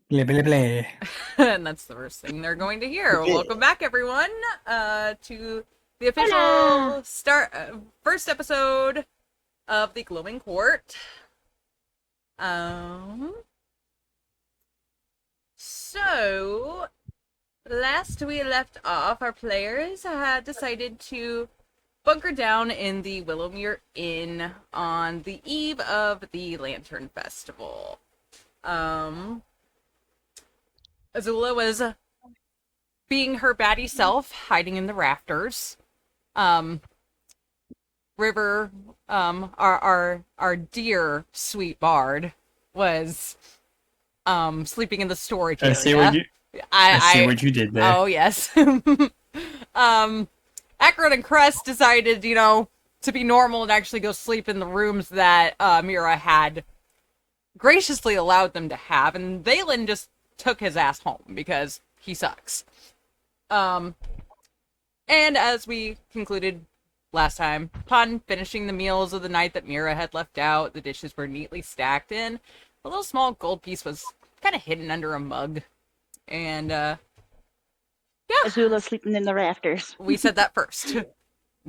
Ble, ble, ble. And that's the first thing they're going to hear. Welcome back, everyone, to the Hola! official first episode of the Glowing Court. Um, so last we left off, our players had decided to bunker down in the Willowmere Inn on the eve of the Lantern Festival. Um, Azula was being her batty self, hiding in the rafters. Um, River, our dear sweet bard, was sleeping in the storage I see what area. you I see what you did there. Oh yes. um, Ackroyd and Crest decided, to be normal and actually go sleep in the rooms that Mira had graciously allowed them to have, and Valen just took his ass home because he sucks. Um, and as we concluded last time, upon finishing the meals of the night that Mira had left out, the dishes were neatly stacked in. A little small gold piece was kind of hidden under a mug. And, yeah, Azula sleeping in the rafters. we said that first.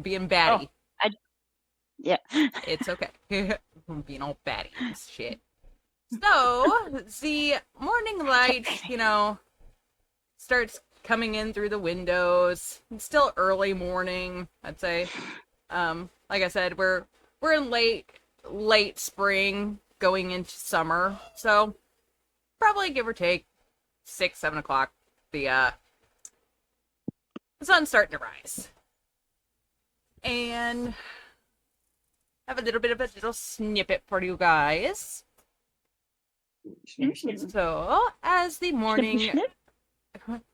Being Oh, batty. yeah. It's okay. Being all batty and shit. So, the morning light, starts coming in through the windows. It's still early morning, I'd say. Like I said, we're in late spring, going into summer, so probably give or take 6, 7 o'clock. The sun's starting to rise, and have a little bit of a little snippet for you guys. So Snippy snip.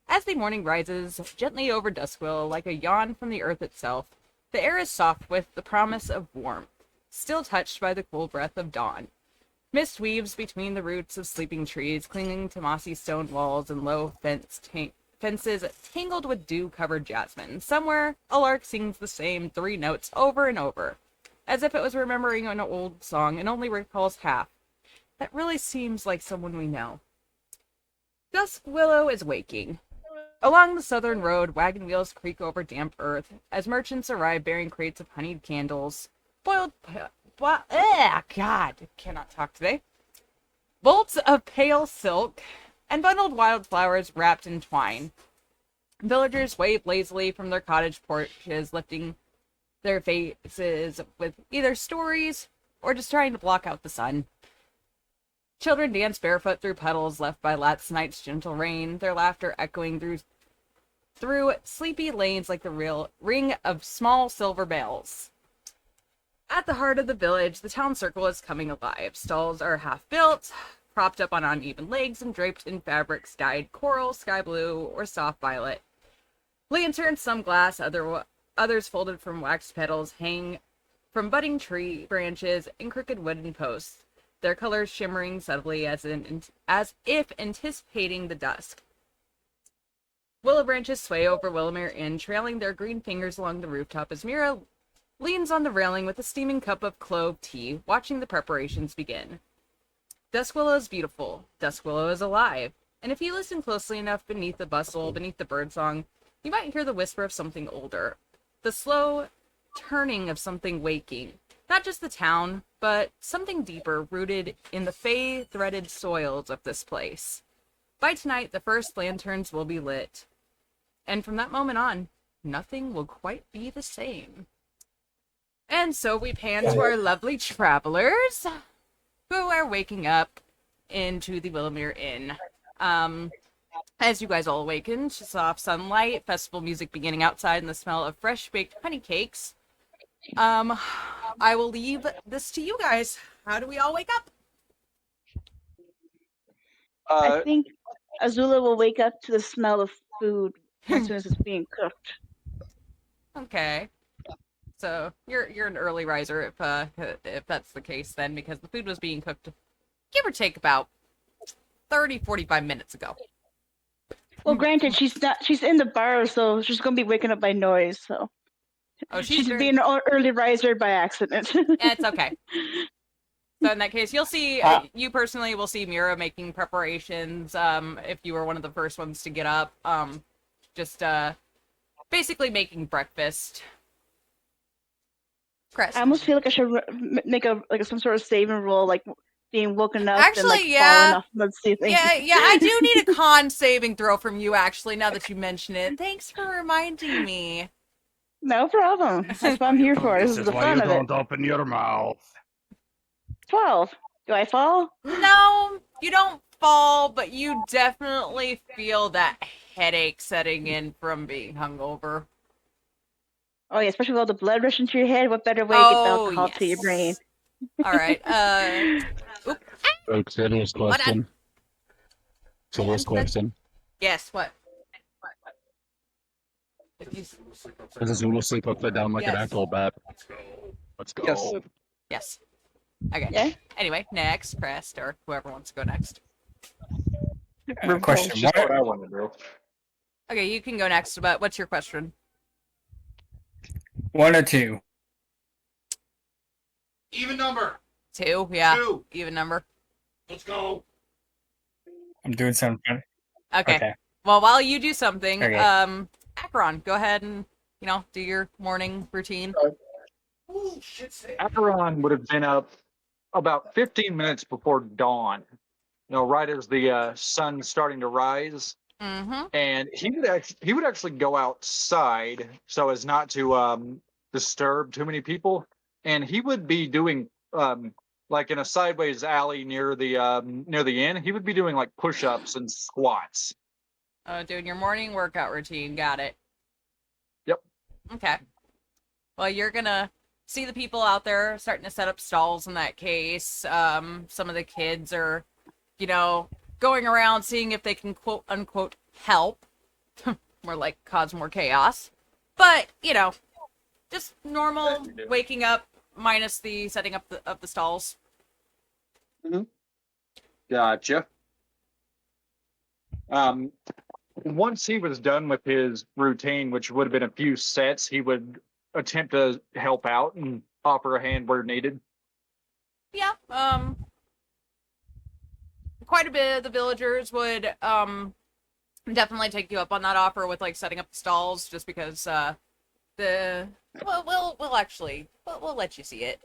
as the morning rises gently over Duskwill like a yawn from the earth itself, the air is soft with the promise of warmth, still touched by the cool breath of dawn. Mist weaves between the roots of sleeping trees, clinging to mossy stone walls and low fences tangled with dew-covered jasmine. Somewhere, a lark sings the same 3 notes over and over, as if it was remembering an old song and only recalls half. That really seems like someone we know. Dusk Willow is waking. Along the southern road, wagon wheels creak over damp earth as merchants arrive bearing crates of honeyed candles, God, cannot talk today. Bolts of pale silk and bundled wildflowers wrapped in twine. Villagers wave lazily from their cottage porches, lifting their faces with either stories or just trying to block out the sun. Children dance barefoot through puddles left by last night's gentle rain, their laughter echoing through sleepy lanes like the real ring of small silver bells. At the heart of the village, the town circle is coming alive. Stalls are half built, propped up on uneven legs and draped in fabrics dyed coral, sky blue, or soft violet. Lanterns, some glass, others folded from waxed petals, hang from budding tree branches and crooked wooden posts, their colors shimmering subtly as if anticipating the dusk. Willow branches sway over Willowmere Inn, trailing their green fingers along the rooftop as Mira leans on the railing with a steaming cup of clove tea, watching the preparations begin. Duskwillow is beautiful. Duskwillow is alive. And if you listen closely enough beneath the bustle, beneath the birdsong, you might hear the whisper of something older. The slow turning of something waking. Not just the town, but something deeper, rooted in the fey-threaded soils of this place. By tonight, the first lanterns will be lit. And from that moment on, nothing will quite be the same. And so we pan to our lovely travelers who are waking up into the Willowmere Inn. As you guys all awaken to soft sunlight, festival music beginning outside, and the smell of fresh baked honey cakes, I will leave this to you guys. How do we all wake up? I Uh, think Azula will wake up to the smell of food as soon as it's being cooked. Okay. So you're an early riser if that's the case then, because the food was being cooked, give or take, about 30-45 minutes ago. Well, granted, she's in the bar, so she's gonna be waking up by noise. So Oh, she's being an early riser by accident. It's okay. So in that case, you'll see, you personally will see Mira making preparations, if you were one of the first ones to get up. Just, basically making breakfast. Chris. I almost feel like I should make some sort of saving roll, like being woken up Actually, and like yeah. falling off the ceiling. Yeah, I do need a con saving throw from you, actually, now that you mention it. Thanks for reminding me. No problem. That's what I'm here for. This is the fun of it. Don't open your mouth. 12. Do I fall? No, you don't fall, but you definitely feel that headache setting in from being hungover. Oh yeah, especially with all the blood rushing to your head. What better way to get the alcohol to your brain? All right. Serious question. Serious question. Yes. What? Does a Zulu sleep upside down like an actual bat? Let's go. Yes. Okay. Yeah. Anyway, next, Crest, or whoever wants to go next. Question. Just what I want to do. Okay, you can go next, but what's your question? 1 or 2? Even number. 2, yeah. 2. Even number. Let's go. I'm doing something. Okay. Well, while you do something, Okay. Acheron, go ahead and, do your morning routine. Acheron would have been up about 15 minutes before dawn. Right as the sun's starting to rise. Mm-hmm. And he would actually go outside so as not to disturb too many people. And he would be doing like in a sideways alley near the inn. He would be doing like push-ups and squats. Doing your morning workout routine. Got it. Yep. Okay. Well, you're gonna see the people out there starting to set up stalls in that case. Some of the kids are, going around seeing if they can quote unquote help. More like cause more chaos. But, just normal waking up minus the setting up of the stalls. Mm-hmm. Gotcha. Once he was done with his routine, which would have been a few sets, he would attempt to help out and offer a hand where needed. Yeah, quite a bit of the villagers would definitely take you up on that offer with like setting up the stalls, just because we'll let you see it.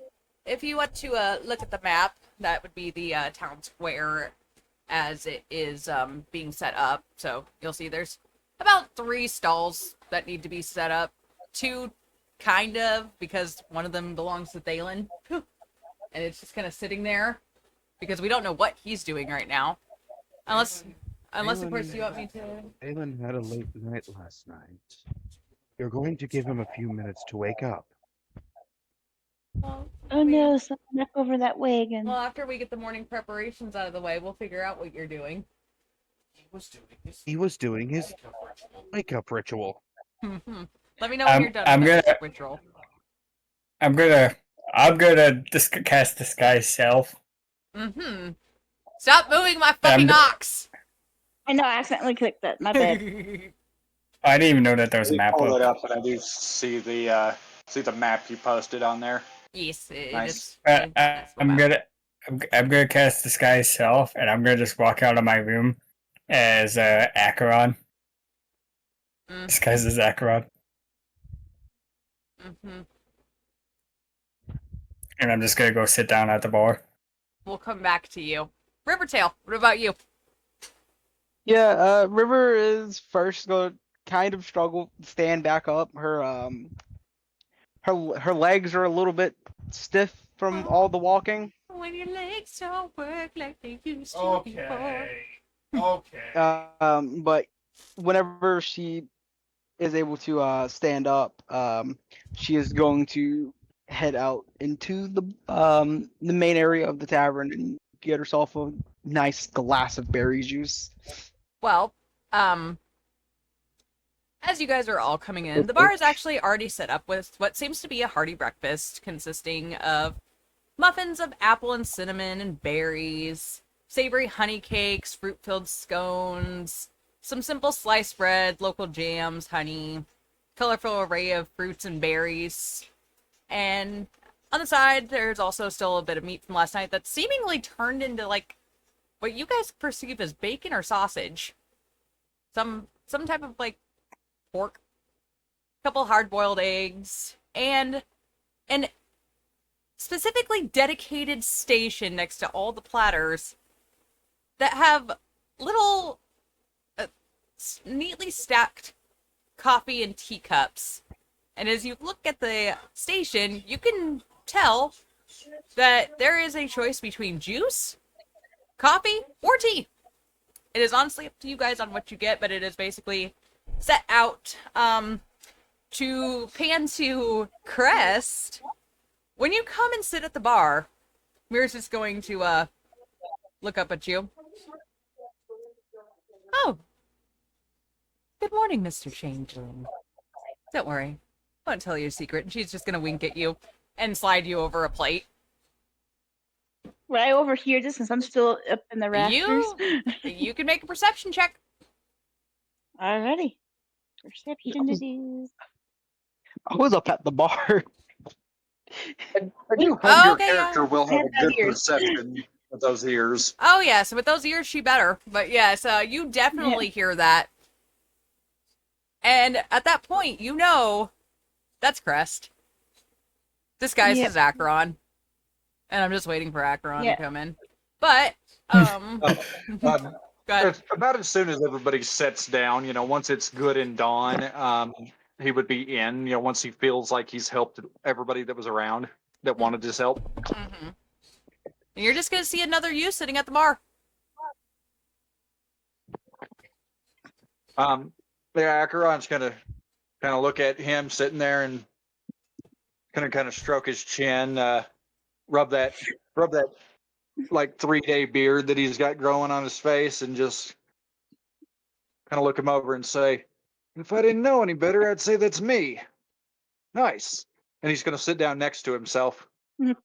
If you want to look at the map, that would be the town square as it is being set up. So you'll see there's about 3 stalls that need to be set up. 2 kind of, because one of them belongs to Thalen. And it's just kind of sitting there because we don't know what he's doing right now. Unless of course you want me to... Thalen had a late night last night. You're going to give him a few minutes to wake up. Well, Oh no, something knock over that wagon. Well, after we get the morning preparations out of the way, we'll figure out what you're doing. He was doing his wake-up ritual. Let me know when you're done I'm with gonna- that ritual. I'm gonna cast Disguise Self. Stop moving my fucking ox! I know, I accidentally clicked that. My bad. I didn't even know that there was a map Pull it book. up, and I do see the map you posted on there. Yes, it Nice. is. I'm gonna cast Disguise Self, and I'm gonna just walk out of my room as Acheron. Disguised as Acheron. And I'm just gonna go sit down at the bar. We'll come back to you. Rivertail, what about you? Yeah, River is first going to kind of struggle to stand back up. Her legs are a little bit stiff from all the walking. When your legs don't work like they used to before. But whenever she is able to stand up, she is going to head out into the main area of the tavern and get herself a nice glass of berry juice. Well, as you guys are all coming in, the bar is actually already set up with what seems to be a hearty breakfast consisting of muffins of apple and cinnamon and berries, savory honey cakes, fruit-filled scones, some simple sliced bread, local jams, honey, colorful array of fruits and berries, and On the side, there's also still a bit of meat from last night that's seemingly turned into like what you guys perceive as bacon or sausage. Some type of like pork, a couple hard-boiled eggs, and an specifically dedicated station next to all the platters that have little neatly stacked coffee and teacups. And as you look at the station, you can tell that there is a choice between juice, coffee, or tea. It is honestly up to you guys on what you get, but it is basically set out to pan to Crest. When you come and sit at the bar, Mira's just going to look up at you. Oh, good morning, Mr. Changeling. Don't worry, I won't tell you a secret. And she's just gonna wink at you and slide you over a plate. Will I overhear this since I'm still up in the rafters? You can make a perception check. Alrighty. Perception it is. I was up at the bar. I do hope Oh, your okay, character will have a Have good ears. perception with those ears. Oh yeah, so with those ears, she better. But yes, you definitely hear that. And at that point, you know that's Crest. This guy's Yep. his Acheron. And I'm just waiting for Acheron Yeah. to come in. But, Um, go ahead. about as soon as everybody sets down, once it's good and dawn, he would be in, once he feels like he's helped everybody that was around that wanted his help. Mm-hmm. And you're just gonna see another you sitting at the bar. Yeah, Acheron's gonna kind of look at him sitting there and gonna kind of stroke his chin, rub that like 3-day beard that he's got growing on his face, and just kind of look him over and say, "If I didn't know any better, I'd say that's me. Nice." And he's gonna sit down next to himself, and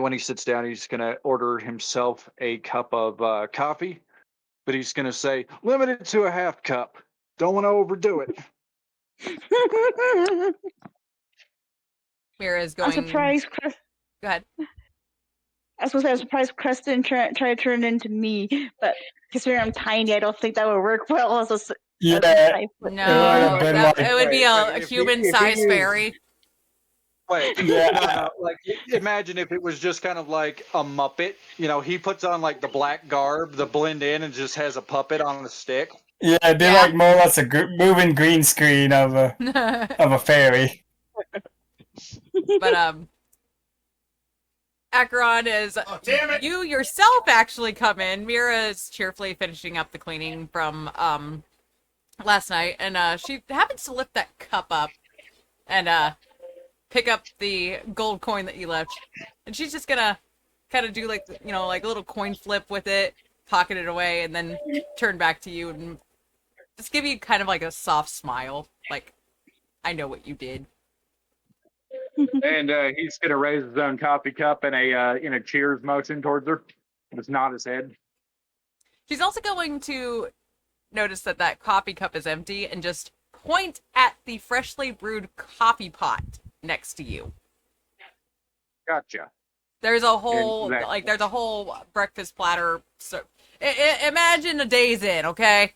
when he sits down, he's gonna order himself a cup of coffee, but he's gonna say, "Limit it to a half cup. Don't want to overdo it." Mira's I'm going. surprised. Go ahead. I was supposed to say I'm surprised Crest didn't try to turn into me, but considering I'm tiny, I don't think that would work well as a Yeah, type. No, would've been that, like- it would be a If he- human-sized if he is- fairy. Wait, Yeah. no, like imagine if it was just kind of like a Muppet. He puts on like the black garb, the blend in, and just has a puppet on a stick. Yeah, they're Yeah. like more or less a moving green screen of a fairy. But Acheron is you yourself actually come in. Mira is cheerfully finishing up the cleaning from last night, and she happens to lift that cup up and pick up the gold coin that you left, and she's just gonna kind of do like like a little coin flip with it, pocket it away, and then turn back to you and just give you kind of like a soft smile, like I know what you did. And he's gonna raise his own coffee cup in a cheers motion towards her. Just nod his head. She's also going to notice that that coffee cup is empty and just point at the freshly brewed coffee pot next to you. Gotcha. There's a whole Exactly. there's a whole breakfast platter. So imagine a day's in, okay?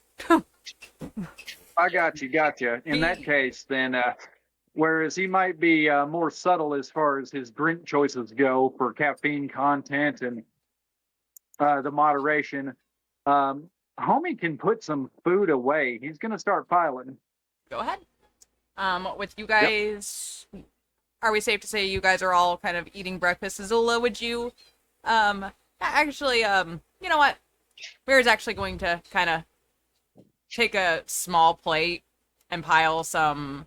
I got you. Gotcha. In that case, then, whereas he might be more subtle as far as his drink choices go for caffeine content and the moderation, homie can put some food away. He's gonna start piling. Go ahead. With you guys, are we safe to say you guys are all kind of eating breakfast? Azula, would you, actually, you know what? Mira's actually going to kind of take a small plate and pile some,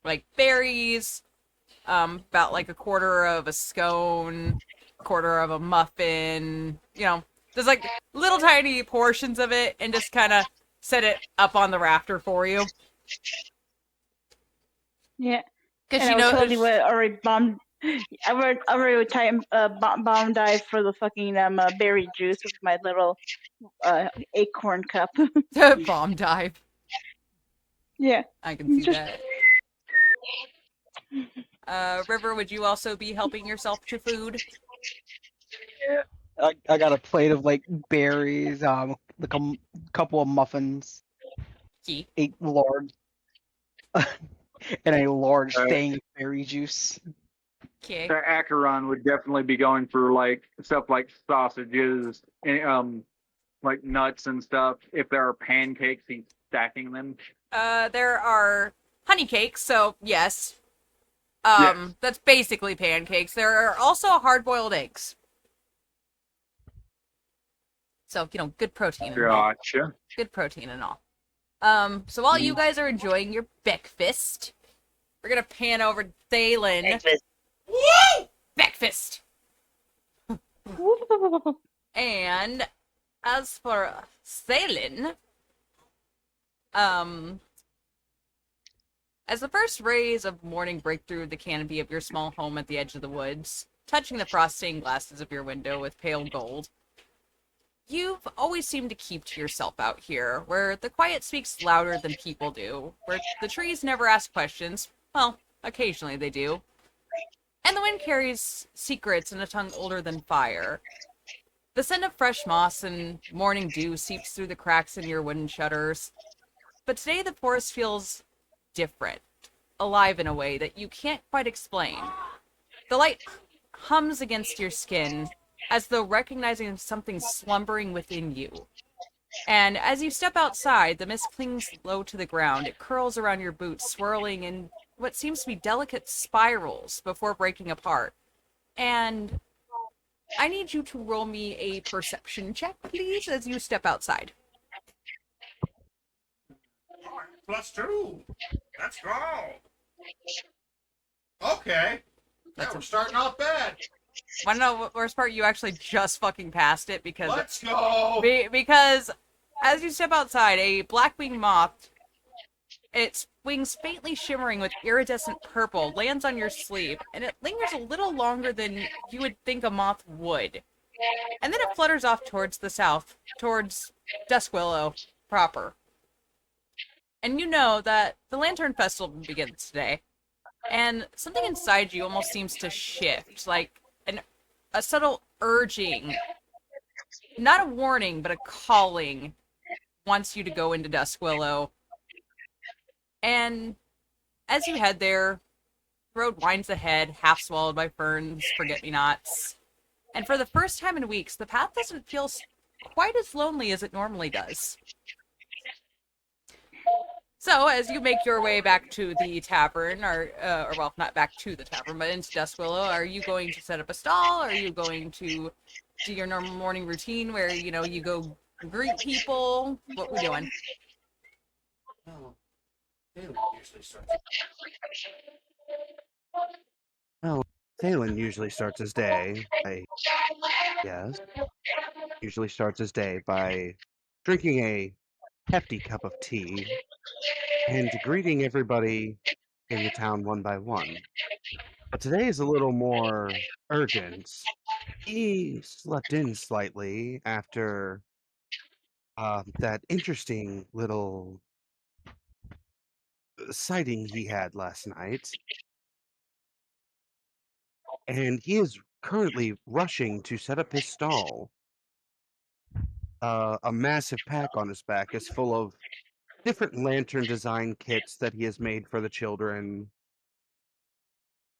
like berries, about like a quarter of a scone, a quarter of a muffin, there's like little tiny portions of it, and just kind of set it up on the rafter for you. Yeah. Because And she I was totally knows. would already bombed. I already would bomb dive for the fucking berry juice with my little acorn cup. Bomb dive. Yeah. I can see Just that. River, would you also be helping yourself to food? I got a plate of like berries, like couple of muffins, Key. a large and a large Uh, thing of berry juice. Okay. The Acheron would definitely be going for like stuff like sausages and like nuts and stuff. If there are pancakes, he's stacking them. There are honey cakes, so yes. Yes. That's basically pancakes. There are also hard-boiled eggs. So, good protein and all. Gotcha. Good protein and all. So while you guys are enjoying your Beckfist, we're gonna pan over Thalen. Woo! Beckfist! And as for Thalen, as the first rays of morning break through the canopy of your small home at the edge of the woods, touching the frost-stained glasses of your window with pale gold, you've always seemed to keep to yourself out here, where the quiet speaks louder than people do, where the trees never ask questions. Well, occasionally they do. And the wind carries secrets in a tongue older than fire. The scent of fresh moss and morning dew seeps through the cracks in your wooden shutters. But today the forest feels different, alive in a way that you can't quite explain. The light hums against your skin, as though recognizing something slumbering within you. And as you step outside, the mist clings low to the ground. It curls around your boots, swirling in what seems to be delicate spirals before breaking apart. And I need you to roll me a perception check, please, as you step outside. +2. Let's go. Okay. Yeah, we're starting off bad. Want to know what worst part? You actually just fucking passed it because Let's go. because as you step outside, a blackwing moth, its wings faintly shimmering with iridescent purple, lands on your sleeve, and it lingers a little longer than you would think a moth would. And then it flutters off towards the south, towards Duskwillow proper. And you know that the Lantern Festival begins today. And something inside you almost seems to shift, like a subtle urging, not a warning, but a calling, wants you to go into Duskwillow. And as you head there, the road winds ahead, half swallowed by ferns, forget-me-nots. And for the first time in weeks, the path doesn't feel quite as lonely as it normally does. So, as you make your way back to the tavern, or well, not back to the tavern, but into Duskwillow, are you going to set up a stall? Are you going to do your normal morning routine where, you go greet people? What we doing? Well, Taylor usually starts. Well, Thalen usually starts his day by, yes, usually starts his day by drinking a hefty cup of tea and greeting everybody in the town one by one. But today is a little more urgent. He slept in slightly after that interesting little sighting he had last night, and he is currently rushing to set up his stall. A massive pack on his back is full of different lantern design kits that he has made for the children,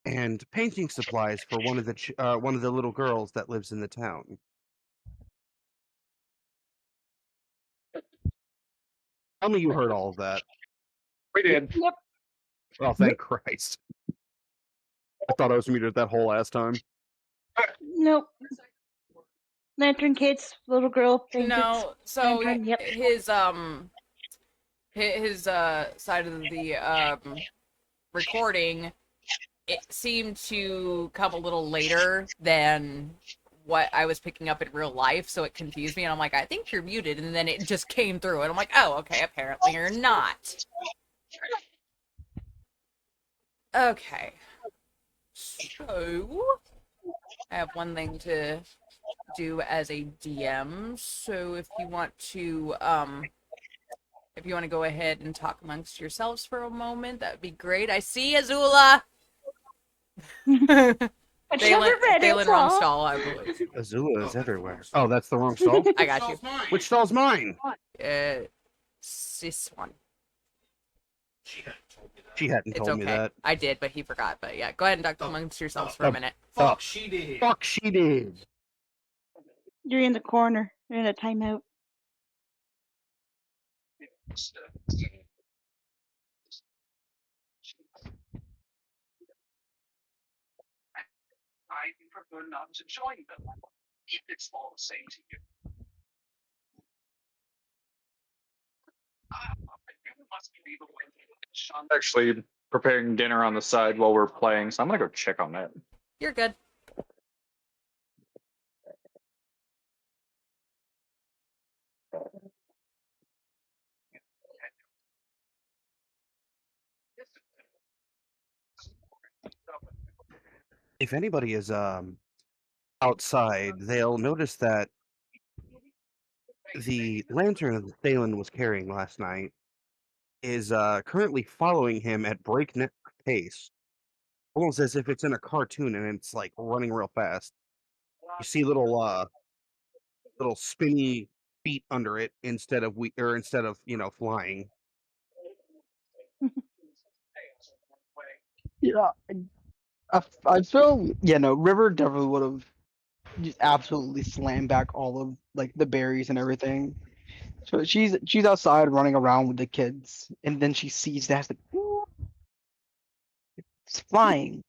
and painting supplies for one of the little girls that lives in the town. Tell me you heard all of that. We did. Yep. Oh, thank Christ! I thought I was muted that whole last time. Nope. Lantern kids, little girl, pancakes. No, so Lantern, yep. his side of the recording, it seemed to come a little later than what I was picking up in real life, so it confused me, and I'm like, I think you're muted, and then it just came through, and I'm like, oh, okay, apparently you're not. Okay. So, I have one thing to do as a DM, so if you want to, If you want to go ahead and talk amongst yourselves for a moment, that would be great. I see Azula. I just haven't read it, Thalen, wrong so. stall, I believe. Azula is everywhere. Oh, that's the wrong stall? I got you. Mine. Which stall's mine? This one. She hadn't told me that. She hadn't It's told okay. me that. I did, but he forgot. But yeah, go ahead and talk amongst yourselves for a minute. Fuck, she did. Fuck, she did. You're in the corner. You're in a timeout. I prefer not to join them if it's all the same to you. You must be the one Sean. Actually preparing dinner on the side while we're playing, so I'm gonna go check on that. You're good. If anybody is outside, they'll notice that the lantern that Thalen was carrying last night is currently following him at breakneck pace, almost as if it's in a cartoon and it's like running real fast. You see little spinny feet under it instead of flying. Yeah, I feel River definitely would have just absolutely slammed back all of like the berries and everything. So she's outside running around with the kids, and then she sees that like, "Ooh, it's flying."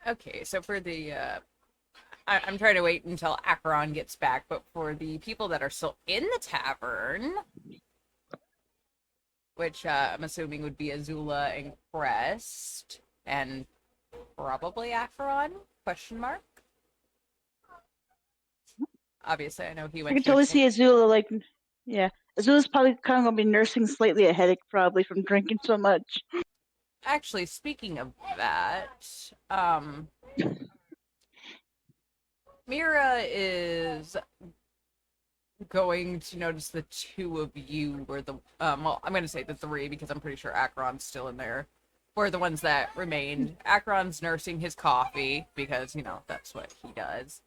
Okay, so for the I'm trying to wait until Acheron gets back, but for the people that are still in the tavern, which I'm assuming would be Azula and Crest, and probably Acheron? Question mark. Obviously, I know he I went. can totally see Azula like, yeah. Azula's probably kind of gonna be nursing slightly a headache probably from drinking so much. Actually, speaking of that, Mira is going to notice the two of you were the well, I'm going to say the three because I'm pretty sure Acheron's still in there. Were the ones that remained. Acheron's nursing his coffee because that's what he does.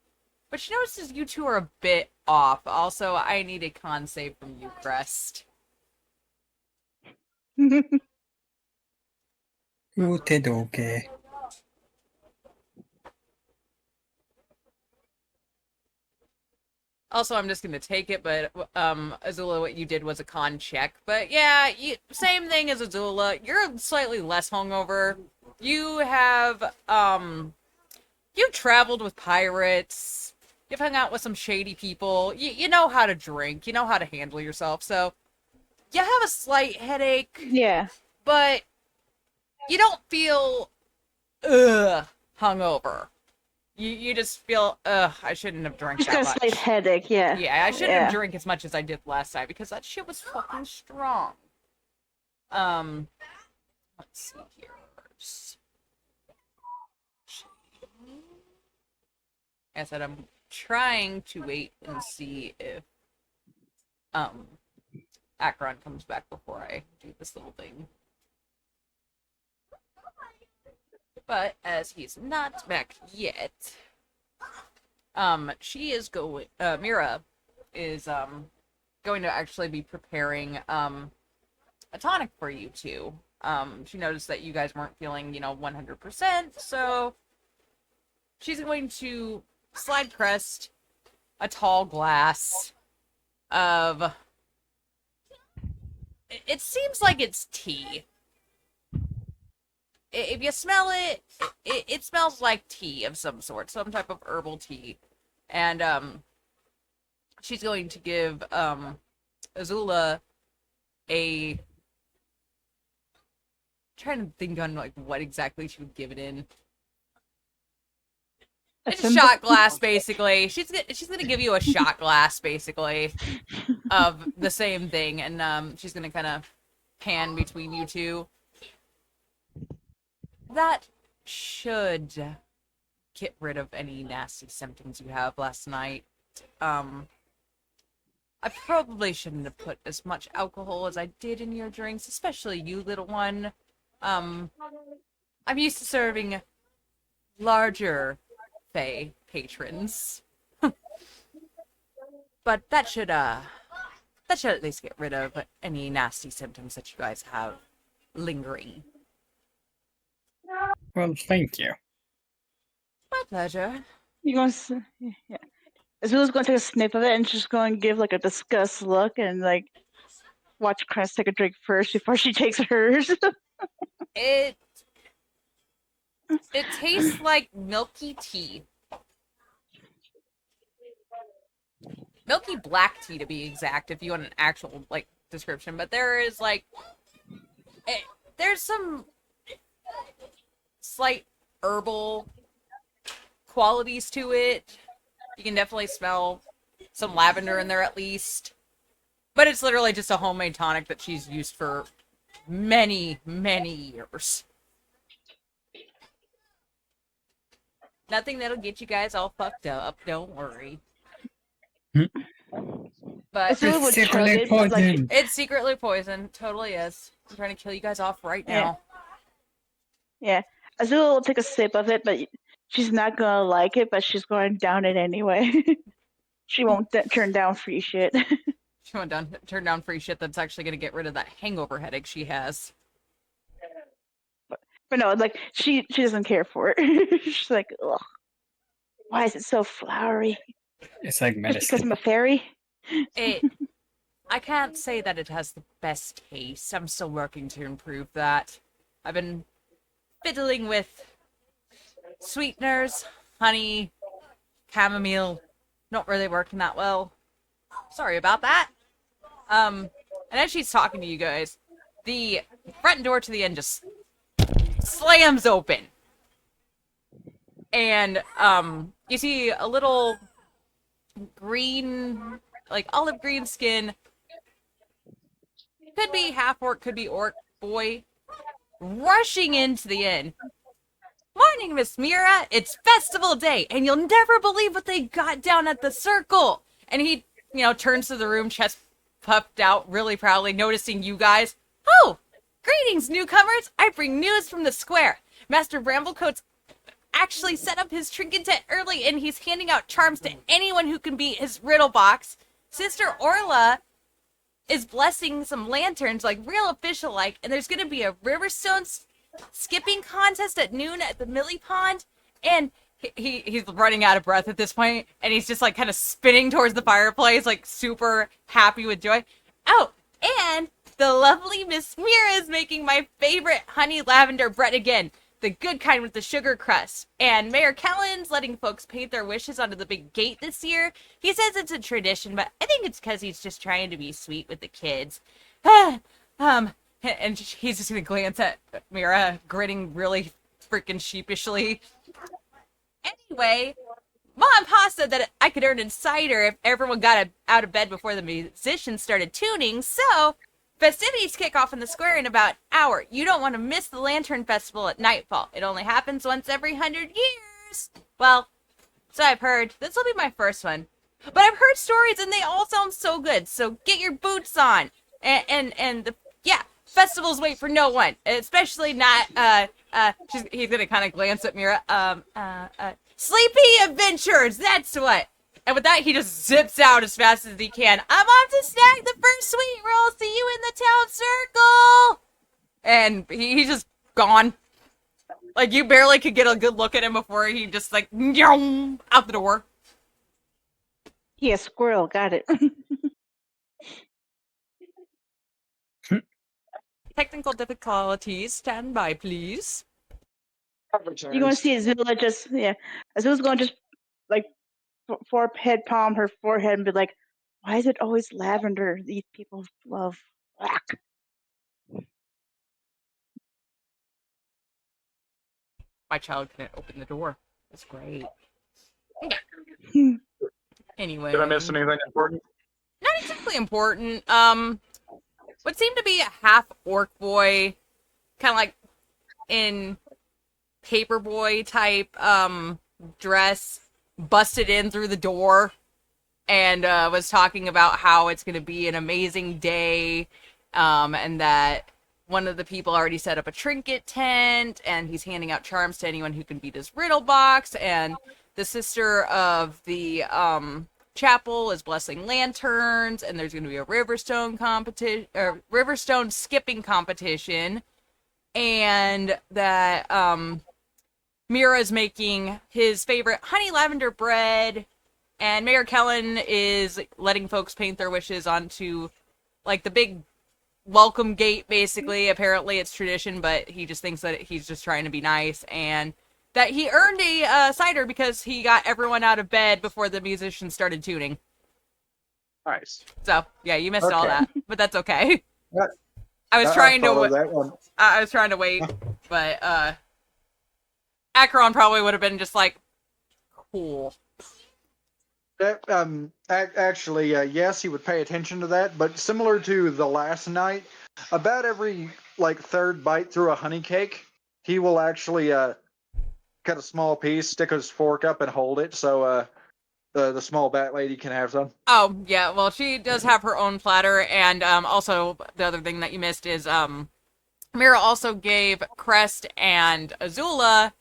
But she notices you two are a bit off. Also, I need a con save from you, Crest. Okay. Also, I'm just going to take it, but Azula, what you did was a con check. But yeah, same thing as Azula. You're slightly less hungover. You have, you've traveled with pirates. You've hung out with some shady people. You know how to drink. You know how to handle yourself. So, you have a slight headache. Yeah. But you don't feel, hungover. You just feel, I shouldn't have drank Just that got a much. slight headache, yeah. Yeah, I shouldn't have drank as much as I did last night because that shit was fucking strong. Let's see here. I said I'm trying to wait and see if Acheron comes back before I do this little thing. But as he's not back yet, she is going. Mira is going to actually be preparing a tonic for you two. She noticed that you guys weren't feeling 100%, so she's going to slide Crest a tall glass of. It seems like it's tea. If you smell it, it smells like tea of some sort, some type of herbal tea. And she's going to give Azula a. I'm trying to think on like what exactly she would give it in. It's a shot glass, basically. She's gonna give you a shot glass, basically, of the same thing, and she's gonna kind of pan between you two. That should get rid of any nasty symptoms you have last night. I probably shouldn't have put as much alcohol as I did in your drinks, especially you, little one. I'm used to serving larger Fae patrons. But that should at least get rid of any nasty symptoms that you guys have lingering. Well, thank you. My pleasure. You going to? Yeah. Azula's going to take a sniff of it and she's going to give like a disgust look and like watch Crest take a drink first before she takes hers. It tastes like milky tea. Milky black tea, to be exact, if you want an actual like description. But there is like, there's some slight herbal qualities to it. You can definitely smell some lavender in there at least. But it's literally just a homemade tonic that she's used for many, many years. Nothing that'll get you guys all fucked up, don't worry. But Azula would It's chug secretly it, but, like, poison. it's secretly poison. Totally is. I'm trying to kill you guys off right now. yeah. Azula will take a sip of it, but she's not gonna like it, but she's going to down it anyway. She won't turn down free shit. She went down, turn down free shit that's actually going to get rid of that hangover headache she has. But no, like she doesn't care for it. She's like, ugh, why is it so flowery? It's like Just because medicine. I'm a fairy? I can't say that it has the best taste. I'm still working to improve that. I've been fiddling with sweeteners, honey, chamomile. Not really working that well. Sorry about that. And as she's talking to you guys, the front door to the inn just slams open. And, you see a little green, like olive green skin. Could be half orc, could be orc boy. Rushing into the inn. Morning, Miss Mira. It's festival day, and you'll never believe what they got down at the circle. And he, turns to the room, chest puffed out really proudly, noticing you guys. Oh, greetings, newcomers. I bring news from the square. Master Bramblecoat's actually set up his trinket tent early, and he's handing out charms to anyone who can beat his riddle box. Sister Orla is blessing some lanterns, like real official-like, and there's going to be a Riverstone skipping contest at noon at the Millie Pond, and he's running out of breath at this point, and he's just like kind of spinning towards the fireplace, like super happy with joy. Oh, and the lovely Miss Mira is making my favorite honey lavender bread again, the good kind with the sugar crust. And Mayor Kellen's letting folks paint their wishes onto the big gate this year. He says it's a tradition, but I think it's because he's just trying to be sweet with the kids. And he's just gonna glance at Mira, grinning really freaking sheepishly. Anyway, Mom and Pa said that I could earn cider if everyone got out of bed before the musicians started tuning, so festivities kick off in the square in about an hour. You don't want to miss the Lantern Festival at nightfall. It only happens once every 100 years. Well, so I've heard. This will be my first one. But I've heard stories and they all sound so good, so get your boots on. Yeah, festivals wait for no one, especially not, he's gonna kind of glance at Mira, Sleepy Adventures, that's what. And with that, he just zips out as fast as he can. I'm off to snag the first sweet roll. See you in the town circle. And he's just gone. Like, you barely could get a good look at him before he just, like, out the door. Yeah, squirrel, got it. Technical difficulties, stand by, please. You're going to see Azula just, Azula's going to just, like, forehead palm her forehead and be like, why is it always lavender these people love? Whack. My child couldn't open the door. That's great. Anyway. Did I miss anything important? Not exactly important. What seemed to be a half orc boy, kind of like in Paperboy type, dress busted in through the door and was talking about how it's going to be an amazing day, and that one of the people already set up a trinket tent, and he's handing out charms to anyone who can beat his riddle box, and the sister of the chapel is blessing lanterns, and there's going to be a Riverstone competition, Riverstone skipping competition, and that Mira's making his favorite honey lavender bread, and Mayor Kellen is letting folks paint their wishes onto, like, the big welcome gate, basically. Apparently it's tradition, but he just thinks that he's just trying to be nice, and that he earned a cider because he got everyone out of bed before the musicians started tuning. Nice. So, yeah, you missed all Okay. that, but that's okay. That- I was trying follow to that one. I was trying to wait, but Acheron probably would have been just like, cool. That, actually, yes, he would pay attention to that, but similar to the last night, about every like third bite through a honey cake, he will actually cut a small piece, stick his fork up, and hold it so the small bat lady can have some. Oh, yeah, well, she does have her own platter, and also the other thing that you missed is Mira also gave Crest and Azula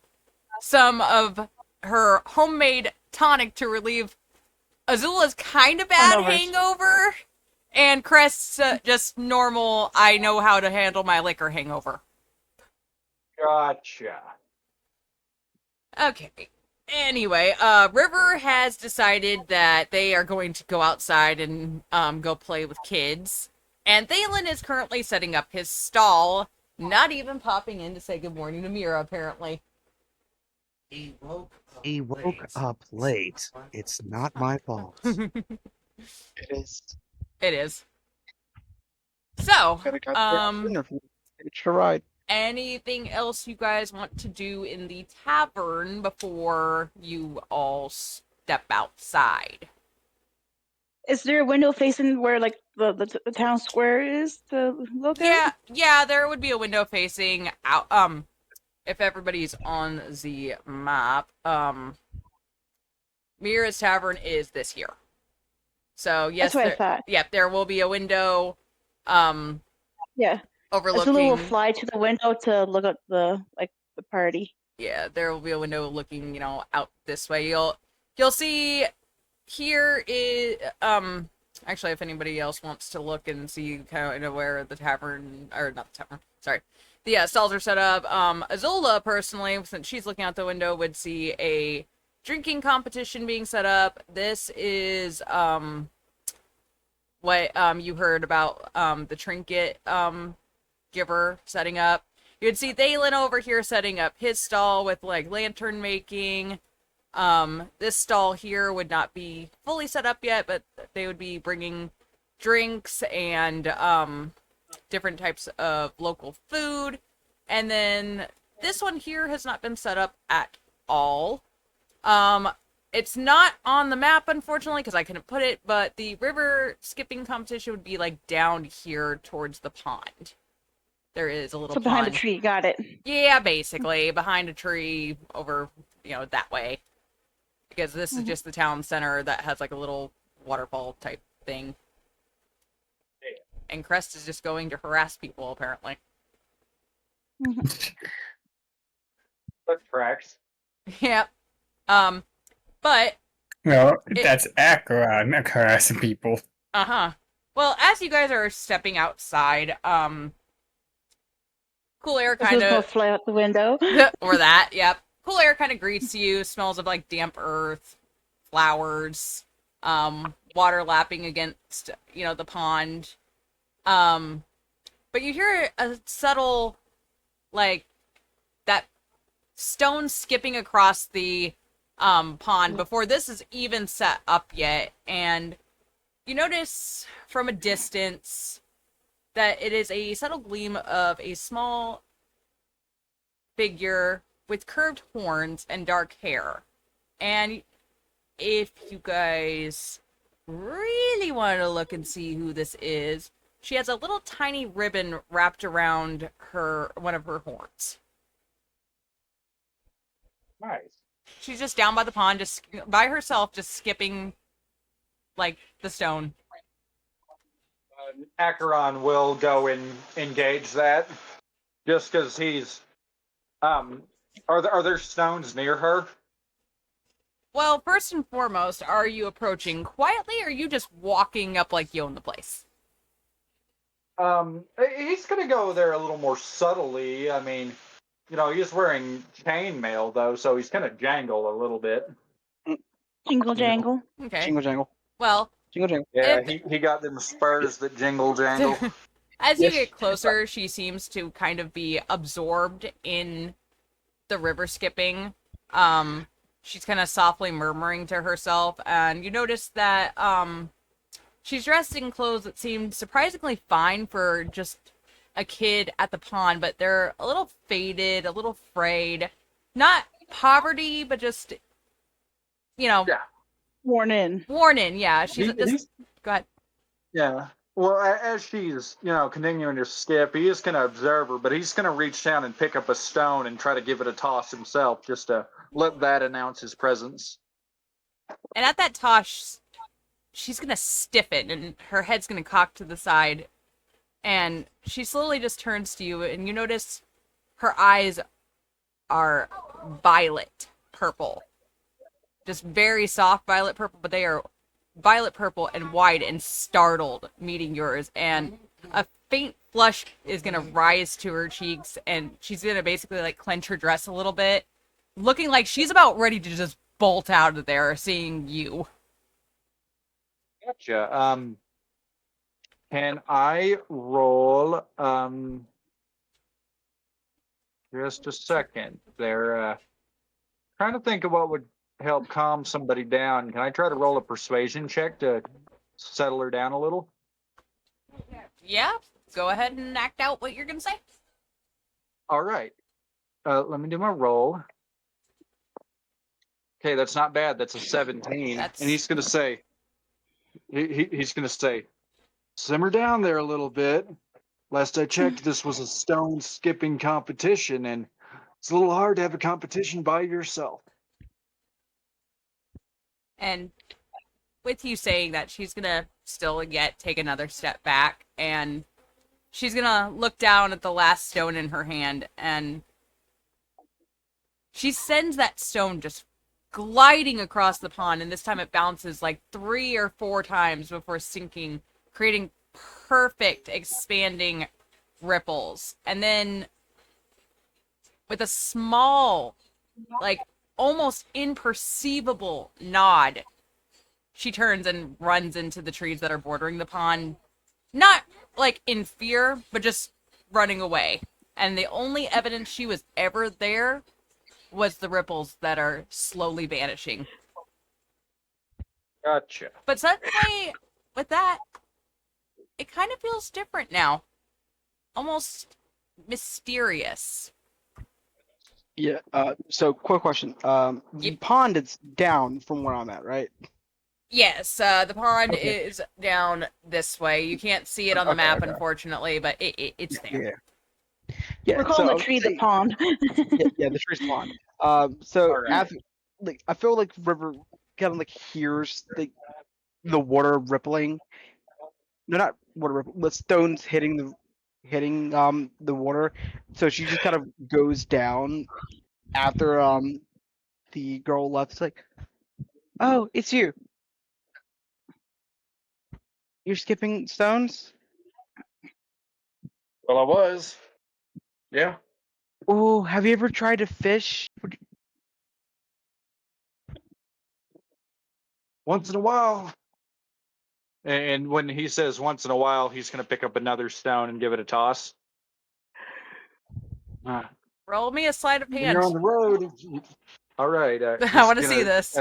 some of her homemade tonic to relieve Azula's kind of bad hangover, and Crest's just normal, I know how to handle my liquor hangover. Gotcha. Okay. Anyway, River has decided that they are going to go outside and go play with kids. And Thalen is currently setting up his stall, not even popping in to say good morning to Mira, apparently. He woke Up late. It's not my fault. It is. It is. So, Gotta got dinner for hitch a ride. anything else you guys want to do in the tavern before you all step outside? Is there a window facing where like the town square is to look at? Yeah, there would be a window facing out. If everybody's on the map, Mira's Tavern is this here. So yes, That's what I thought. Yep, there will be a window. Yeah. Overlooking. Azula will fly to the window to look at the party. Yeah, there will be a window looking, out this way. You'll see here is actually, if anybody else wants to look and see kind of where the tavern, or not the tavern, sorry, the stalls are set up. Azula personally, since she's looking out the window, would see a drinking competition being set up. This is what you heard about the trinket giver setting up. You'd see Thalen over here setting up his stall with like lantern making. This stall here would not be fully set up yet, but they would be bringing drinks and different types of local food. And then this one here has not been set up at all. It's not on the map, unfortunately, because I couldn't put it, but the river skipping competition would be like down here towards the pond. There is a little pond. Behind a tree, got it. Yeah, basically, behind a tree over, that way. Because this is just the town center that has like a little waterfall type thing. And Crest is just going to harass people, apparently. That tracks. Yep. But... No, that's Acheron harassing people. Uh-huh. Well, as you guys are stepping outside, cool air kind of... fly out the window. Or that, yep. Cool air kind of greets you, smells of like damp earth, flowers, water lapping against, the pond. But you hear a subtle, like, that stone skipping across the pond before this is even set up yet. And you notice from a distance that it is a subtle gleam of a small figure with curved horns and dark hair. And if you guys really want to look and see who this is, she has a little tiny ribbon wrapped around one of her horns. Nice. She's just down by the pond, just by herself, just skipping, like, the stone. Acheron will go and engage that, just because he's. Are there stones near her? Well, first and foremost, are you approaching quietly, or are you just walking up like you own the place? He's gonna go there a little more subtly. I mean, he's wearing chainmail though, so he's gonna jangle a little bit. Jingle jangle. Okay. Jingle jangle. Well, Jingle jangle. Yeah, he got them spurs that jingle jangle. as you get closer, she seems to kind of be absorbed in the river skipping. She's kind of softly murmuring to herself, and you notice that she's dressed in clothes that seem surprisingly fine for just a kid at the pond, but they're a little faded, a little frayed. Not poverty, but just, Yeah. Worn in. worn in. Yeah, she's just. Go ahead. Yeah. Well, as she's, continuing to skip, he is going to observe her, but he's going to reach down and pick up a stone and try to give it a toss himself, just to let that announce his presence. And at that toss, she's gonna stiffen, and her head's gonna cock to the side, and she slowly just turns to you, and you notice her eyes are violet purple. Just very soft violet purple, but they are violet purple and wide and startled meeting yours, and a faint flush is gonna rise to her cheeks, and she's gonna basically like clench her dress a little bit, looking like she's about ready to just bolt out of there seeing you. Gotcha. Can I roll, just a second there, trying to think of what would help calm somebody down. Can I try to roll a persuasion check to settle her down a little? Yeah, go ahead and act out what you're gonna say. All right. Let me do my roll. Okay, that's not bad. That's a 17. That's- And he's gonna say, he's gonna say, simmer down there a little bit. Last I checked, this was a stone skipping competition, and it's a little hard to have a competition by yourself. And with you saying that, she's gonna still yet take another step back, and she's gonna look down at the last stone in her hand, and she sends that stone just gliding across the pond, and this time it bounces like 3 or 4 times before sinking, creating perfect expanding ripples. And then with a small, like almost imperceivable nod, she turns and runs into the trees that are bordering the pond, not like in fear, but just running away. And the only evidence she was ever there was the ripples that are slowly vanishing. Gotcha. But suddenly, with that, it kind of feels different now. Almost mysterious. Yeah. So, quick question. The Yep. pond is down from where I'm at, right? Yes, the pond Okay. is down this way. You can't see it on the Okay, map, okay. unfortunately, but it's there. Yeah. Yeah. We're calling so, the tree the pond. yeah, the tree's pond. So Alright. after, like, I feel like River kind of like hears the water rippling. No, not water ripple. The stones hitting the water. So she just kind of goes down after the girl left. It's like, oh, it's you. You're skipping stones? Well, I was. Yeah. Oh, have you ever tried to fish? Once in a while. And when he says once in a while, he's going to pick up another stone and give it a toss. Roll me a sleight of When hand. you're on the road. All right. I want to see this.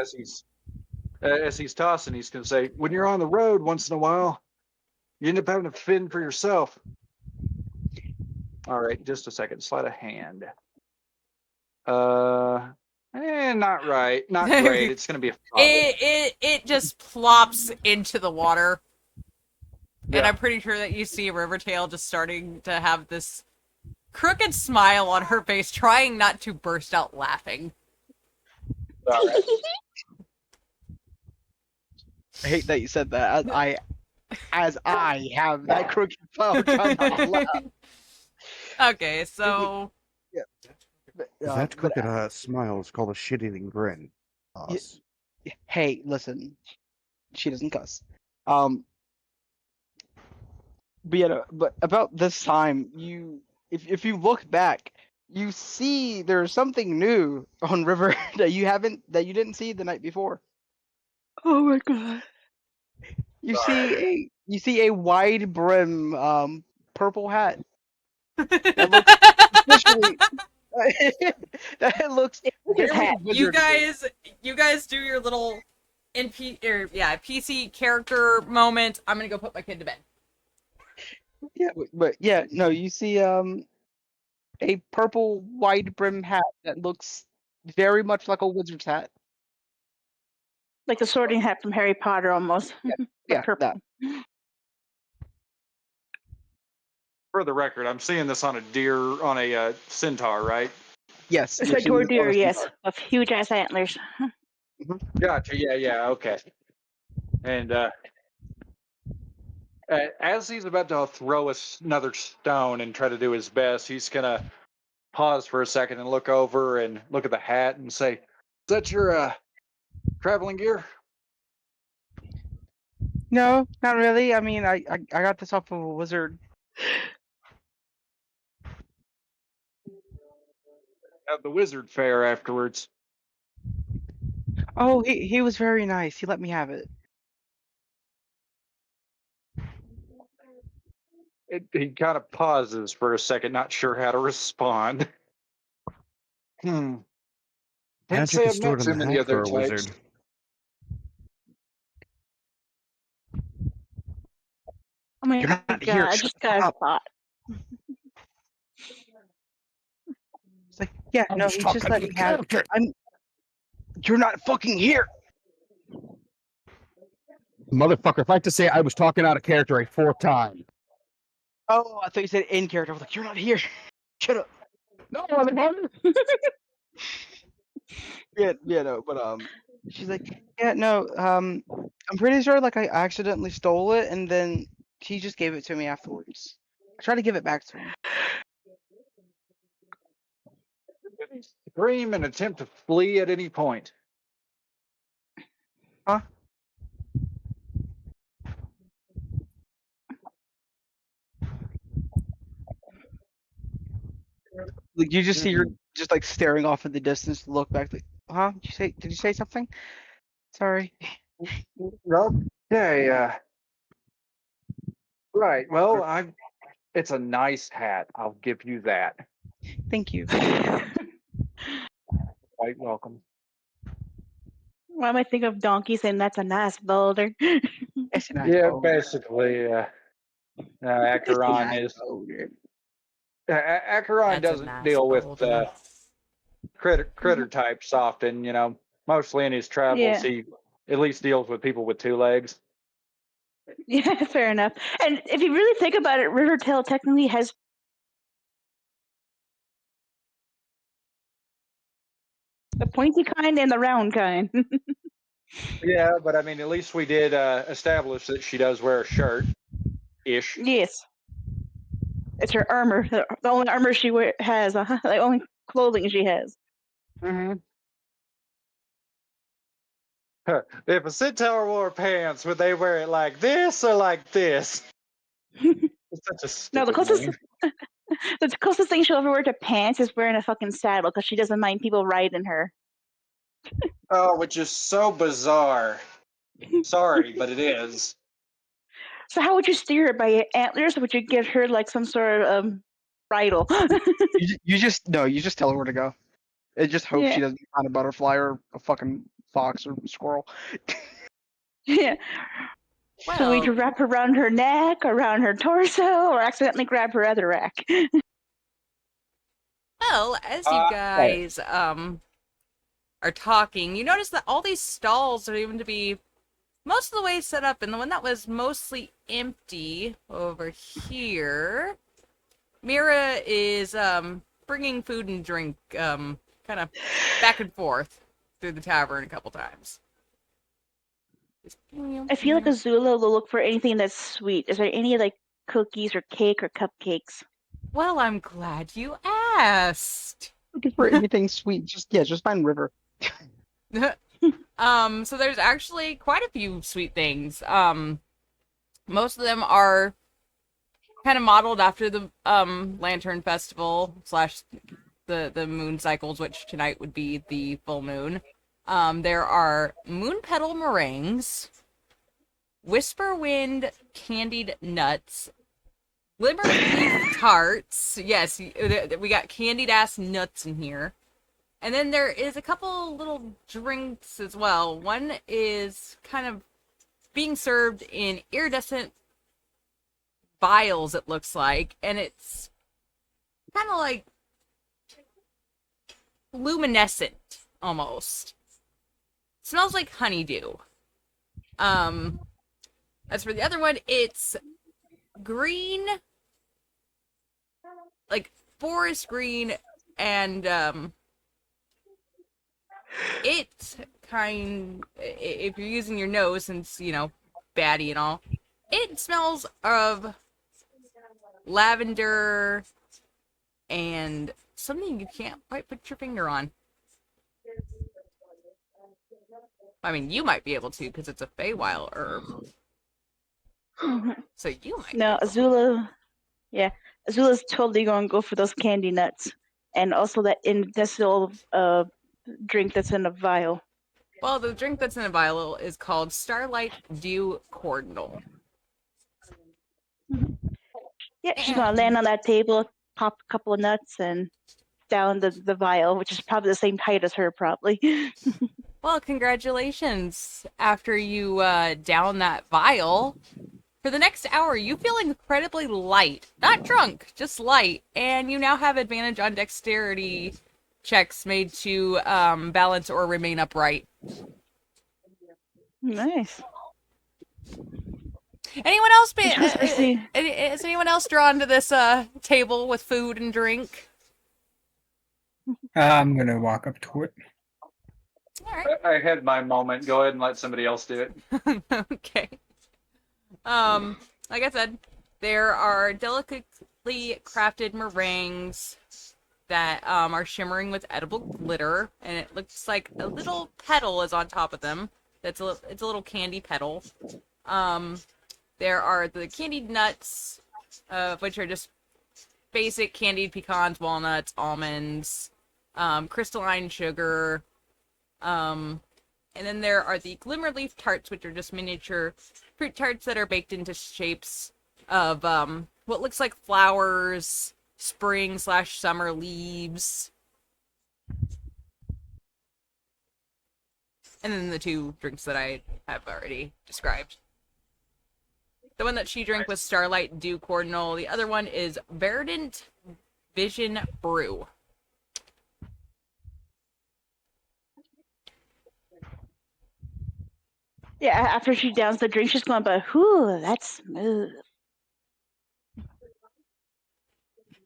As he's tossing, he's going to say, when you're on the road once in a while, you end up having to fend for yourself. All right, just a second. Sleight of hand. Not right. Not great. It's going to be a 5. It just plops into the water. And Yeah. I'm pretty sure that you see Rivertail just starting to have this crooked smile on her face, trying not to burst out laughing. I hate that you said that. As I have that crooked pouch on my lap. Okay, so Yeah, That but crooked smile is called a shit-eating grin. y- Us. hey, listen, she doesn't cuss. Um, but yeah, no, but about this time, if you look back, you see there's something new on River that you didn't see the night before. Oh my god. You see a wide brim purple hat that looks officially that looks His very hat. you wizardly. guys do your little PC character moment. I'm gonna go put my kid to bed. Yeah, but yeah, no, you see a purple wide brim hat that looks very much like a wizard's hat. Like the sorting hat from Harry Potter almost. Yeah, but yeah, purple. that. For the record, I'm seeing this on a deer, on a centaur, right? Yes, It's you're like seeing your this on deer, a yes, centaur. with huge ass antlers. Gotcha. Yeah. Okay. And as he's about to throw another stone and try to do his best, he's gonna pause for a second and look over and look at the hat and say, "Is that your traveling gear?" No, not really. I mean, I got this off of a wizard. At the wizard fair afterwards. Oh, he was very nice. He let me have it. He kind of pauses for a second, not sure how to respond. Can't Magic say is I've met stored in too the many hat for other a types. wizard. Oh my You're god, not I here. Shut just the fuck got a up. thought. It's like, yeah, I'm no, just he talking just to let the me have. character. You're not fucking here. Motherfucker, if I had to say I was talking out of character a fourth time. Oh, I thought you said in character. I was like, you're not here. Shut up. No, motherfucker. Yeah, no, but she's like, yeah, no, I'm pretty sure like I accidentally stole it, and then he just gave it to me afterwards. I tried to give it back to him. Scream and attempt to flee at any point. Huh? Like you just see her just like staring off in the distance, to look back, like, huh? Did you say something? Sorry. Okay. Right. Well, it's a nice hat. I'll give you that. Thank you. Quite welcome. Why am I thinking of Donkey saying that's a nice boulder? It's a nice Yeah, boulder. basically, It's a Acheron nice is. boulder. Acheron That's a doesn't nice deal with boulder. critter types often. Mostly in his travels, Yeah. he at least deals with people with two legs. Yeah, fair enough. And if you really think about it, Rivertail technically has the pointy kind and the round kind. Yeah, but I mean, at least we did establish that she does wear a shirt, ish. Yes. It's her armor. The only armor she has. The only clothing she has. Mm-hmm. If a centaur wore pants, would they wear it like this or like this? It's such a No, stupid name. the closest thing she'll ever wear to pants is wearing a fucking saddle because she doesn't mind people riding her. Oh, which is so bizarre. Sorry, but it is. So how would you steer her? By antlers? Or would you give her like some sort of bridle? You just tell her where to go. I just hope Yeah. she doesn't find a butterfly or a fucking fox or squirrel. Yeah. So Well, we'd wrap her around her neck, around her torso, or accidentally grab her other rack. as you guys are talking, you notice that all these stalls are even to be most of the way set up, and the one that was mostly empty over here, Mira is bringing food and drink kind of back and forth. through the tavern a couple times. I feel like Azula will look for anything that's sweet. Is there any like cookies or cake or cupcakes? Well, I'm glad you asked. Looking for anything sweet. Just find River. So there's actually quite a few sweet things. Most of them are kind of modeled after the Lantern Festival slash the moon cycles, which tonight would be the full moon. There are moon petal meringues, whisper wind candied nuts, glimmer leaf tarts. Yes, we got candied ass nuts in here. And then there is a couple little drinks as well. One is kind of being served in iridescent vials, it looks like, and it's kind of like luminescent almost. It smells like honeydew. As for the other one, it's green, like forest green, and if you're using your nose, since baddie and all, it smells of lavender and something you can't quite put your finger on. I mean, you might be able to because it's a Feywild herb. So you might. No, Azula. Yeah, Azula's totally going to go for those candy nuts, and also that medicinal drink that's in a vial. Well, the drink that's in a vial is called Starlight Dew Cordial. Yeah, she's going to land on that table, pop a couple of nuts, and down the vial, which is probably the same height as her, probably. Well, congratulations. After you down that vial, for the next hour, you feel incredibly light. Not drunk, just light. And you now have advantage on dexterity checks made to balance or remain upright. Nice. Anyone else is anyone else drawn to this table with food and drink? I'm gonna walk up to it. All right. I had my moment. Go ahead and let somebody else do it. Okay. Like I said, there are delicately crafted meringues that are shimmering with edible glitter, and it looks like a little petal is on top of them. It's a little candy petal. There are the candied nuts, which are just basic candied pecans, walnuts, almonds, crystalline sugar. And then there are the glimmer leaf tarts, which are just miniature fruit tarts that are baked into shapes of what looks like flowers, spring/summer leaves. And then the two drinks that I have already described. The one that she drank was Starlight Dew Cordial. The other one is Verdant Vision Brew. Yeah, after she downs the drink, she's going, but whew, that's smooth.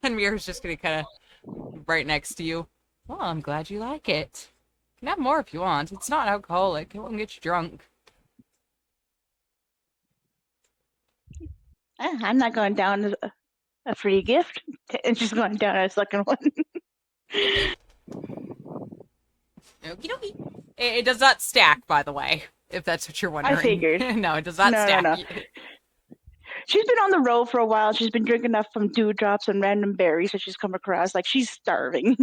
And Mira's just going to kind of right next to you. Well, I'm glad you like it. You can have more if you want. It's not alcoholic. It won't get you drunk. I'm not going down a free gift. And she's going down a second one. Okie dokie. It does not stack, by the way, if that's what you're wondering. I figured. No, it does not stack. No. She's been on the road for a while. She's been drinking enough from dewdrops and random berries that she's come across. Like, she's starving.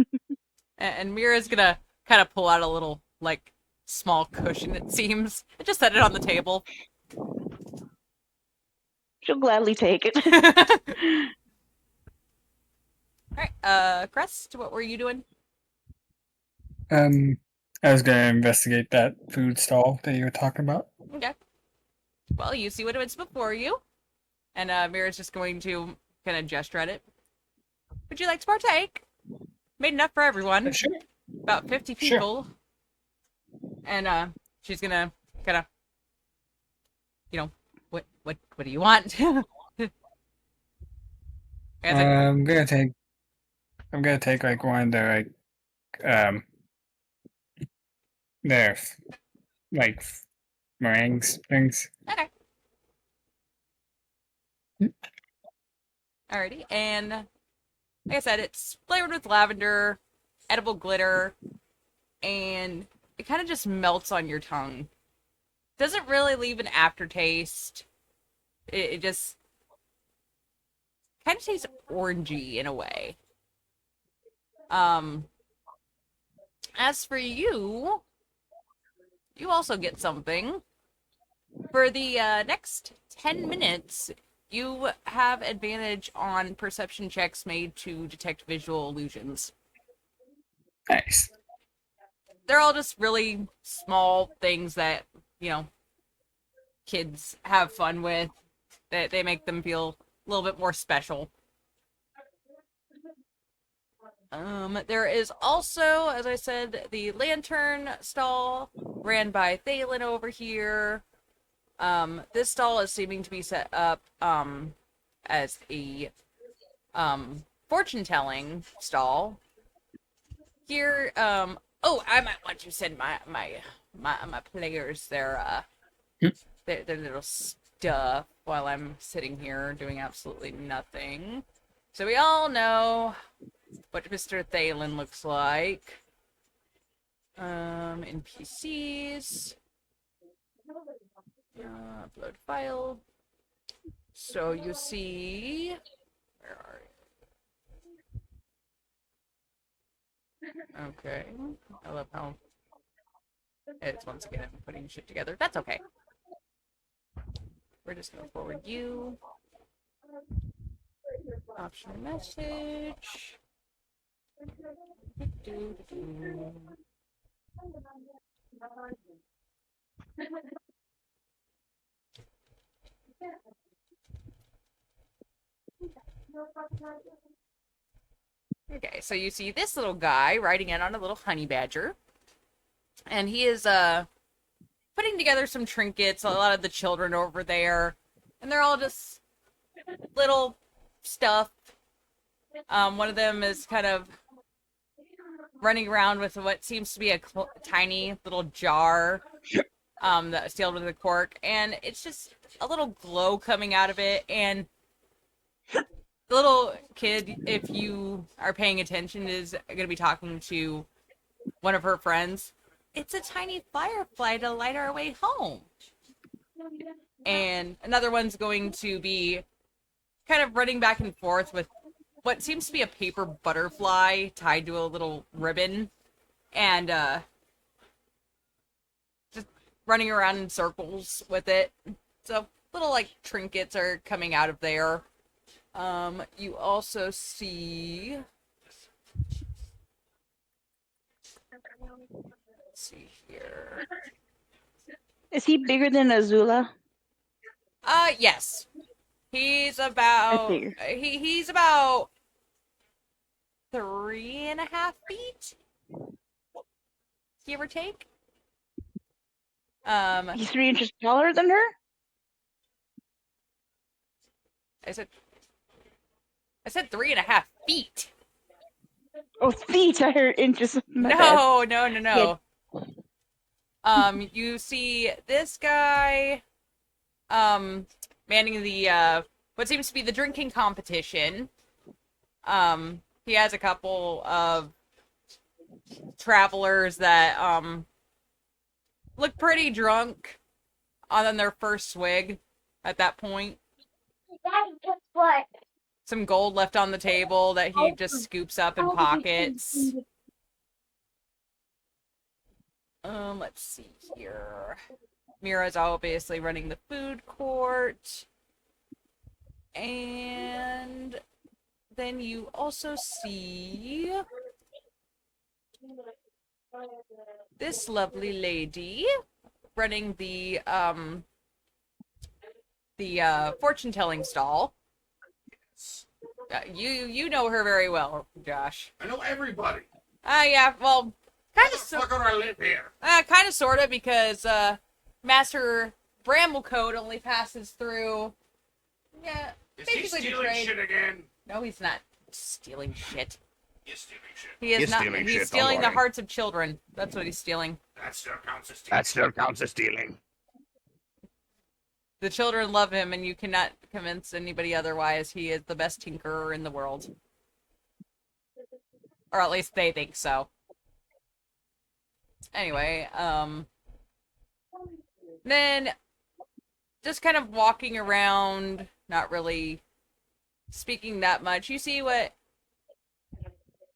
And Mira's gonna kind of pull out a little, like, small cushion, it seems, and just set it on the table. She'll gladly take it. Alright, Crest, what were you doing? I was gonna investigate that food stall that you were talking about. Okay. Well, you see what it's before you. And Mira's just going to kind of gesture at it. Would you like to partake? Made enough for everyone. Sure. About 50 people. Sure. And she's gonna kind of, what do you want? I'm gonna take like one of the the like meringues things. Okay. Alrighty, and like I said, it's flavored with lavender, edible glitter, and it kind of just melts on your tongue. Doesn't really leave an aftertaste. It just kind of tastes orangey in a way. Um, as for you, you also get something. For the next 10 minutes, you have advantage on perception checks made to detect visual illusions. Nice. They're all just really small things that, kids have fun with. That they make them feel a little bit more special. There is also, as I said, the lantern stall ran by Thalen over here. This stall is seeming to be set up as a fortune-telling stall. Here, oh, I might want to send my players their little stuff while I'm sitting here doing absolutely nothing. So we all know what Mr. Thalen looks like. NPCs. Upload file. So you see, where are you? Okay. I love how it's once again putting shit together. That's okay. We're just gonna forward you. Optional message. Okay, so you see this little guy riding in on a little honey badger. And he is putting together some trinkets, a lot of the children over there. And they're all just little stuff. One of them is kind of running around with what seems to be a tiny little jar that's sealed with a cork. And it's just a little glow coming out of it. And the little kid, if you are paying attention, is going to be talking to one of her friends. It's a tiny firefly to light our way home. And another one's going to be kind of running back and forth with what seems to be a paper butterfly tied to a little ribbon. And just running around in circles with it. So little like trinkets are coming out of there. You also see... Let's see here. Is he bigger than Azula? Yes. He's I about figured. he's about 3.5 feet, give or take. He's 3 inches taller than her? I said 3.5 feet. Oh, feet! I heard inches. My bad. No. You see this guy, manning the, what seems to be the drinking competition. He has a couple of travelers that, look pretty drunk on their first swig at that point. Some gold left on the table that he just scoops up and pockets. Let's see here. Mira's obviously running the food court. And then you also see this lovely lady running the fortune-telling stall. You know her very well, Josh. I know everybody. Yeah, well, kind of Fuck do I live here? kind of sorta, because Master Bramblecoat only passes through. Yeah, Is he basically stealing betrayed. shit again? No, he's not stealing shit. You're stealing shit. He is He's not. stealing He's shit, don't stealing the worry. hearts of children. That's what he's stealing. That still counts as stealing. That still counts as stealing. The children love him, and you cannot convince anybody otherwise. He is the best tinkerer in the world. Or at least they think so. Anyway, then just kind of walking around, not really speaking that much, you see what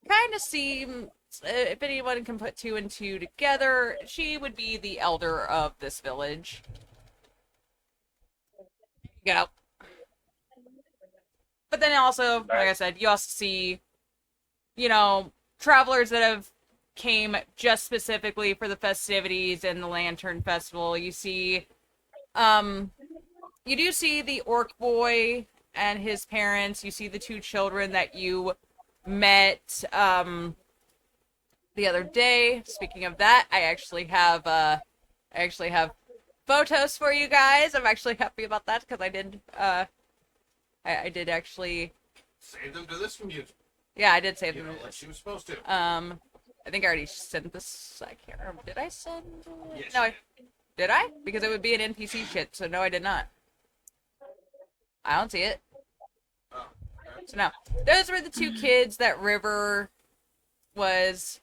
kind of seems, if anyone can put two and two together, she would be the elder of this village. You know. But then also, like I said, you also see, you know, travelers that have came just specifically for the festivities and the Lantern Festival. You see, you do see the orc boy and his parents. You see the two children that you met, the other day. Speaking of that, I actually have photos for you guys. I'm actually happy about that because I did, I did actually. Save them to this community. Yeah, I did save You them. know, like she was supposed to. I think I already sent this. I can't remember. Did I send it? Yes, No, you did I? Because it would be an NPC shit, so no, I did not. I don't see it. Oh, okay. So no. Those were the two kids that River was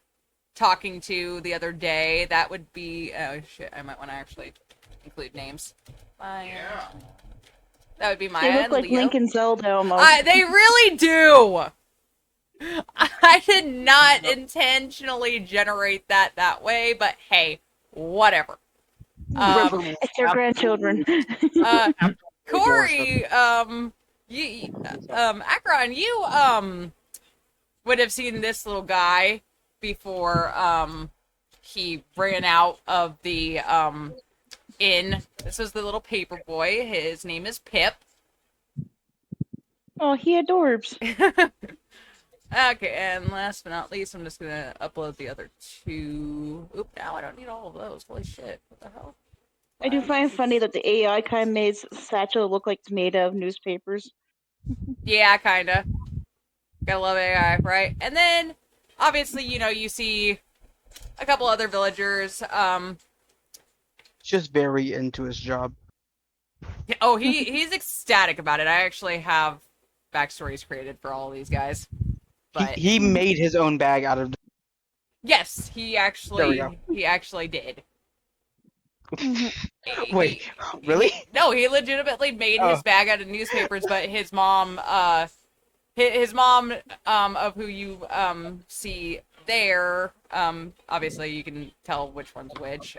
talking to the other day. That would be... Oh, shit. I might want to actually include names. Maya. Yeah. That would be Maya They look and like Leo. Link and Zelda almost. They really do! I did not intentionally generate that way, but hey, whatever. It's their grandchildren. Corey, Akron, you, would have seen this little guy before, he ran out of the, inn. This is the little paper boy. His name is Pip. Oh, he adorbs. Okay, and last but not least, I'm just gonna upload the other two. Oop, now I don't need all of those. Holy shit. What the hell? I do find funny that the AI kind of made Satchel look like it's made of newspapers. Yeah, kinda. Gotta love AI, right? And then, obviously, you know, you see a couple other villagers. Just very into his job. Oh, he's ecstatic about it. I actually have backstories created for all of these guys. But He made his own bag out of. yes, he actually did. Wait, really? No, he legitimately made his bag out of newspapers, but his mom, of who you, see there, obviously you can tell which one's which.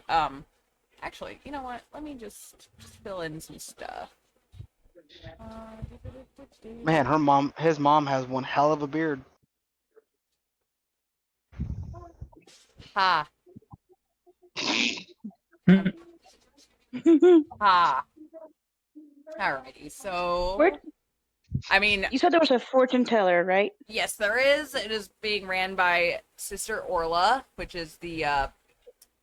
Actually, you know what? Let me just fill in some stuff. Man, his mom has one hell of a beard. Ha. Ha. Alrighty, so... Where- I mean, You said there was a fortune teller, right? yes, there is. It is being ran by Sister Orla, which is the,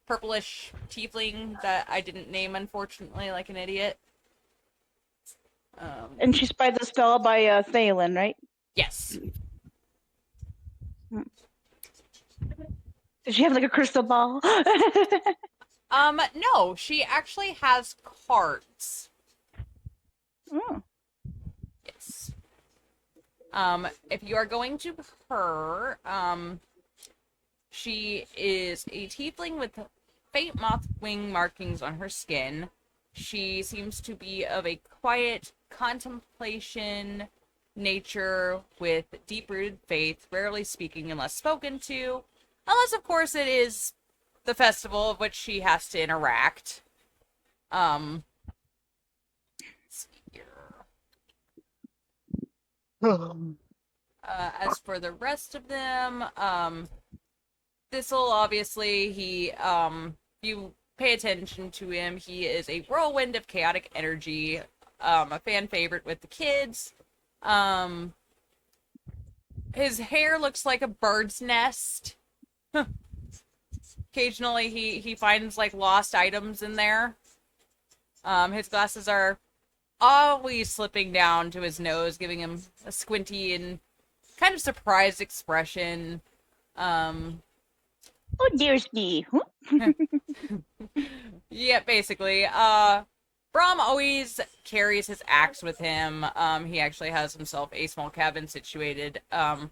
purplish tiefling that I didn't name, unfortunately, like an idiot. And she's by the spell by Thalen, right? Yes. Does she have like a crystal ball? No, she actually has cards. Oh. Yes. If you are going to her, she is a tiefling with faint moth wing markings on her skin. She seems to be of a quiet contemplation nature with deep-rooted faith, rarely speaking unless spoken to. Unless, of course, it is the festival of which she has to interact. Let's see here. As for the rest of them, Thistle, obviously, you pay attention to him, he is a whirlwind of chaotic energy, a fan favorite with the kids. His hair looks like a bird's nest. Occasionally, he finds, like, lost items in there. His glasses are always slipping down to his nose, giving him a squinty and kind of surprised expression. Oh, dear's me. Yeah, basically. Brom always carries his axe with him. He actually has himself a small cabin situated on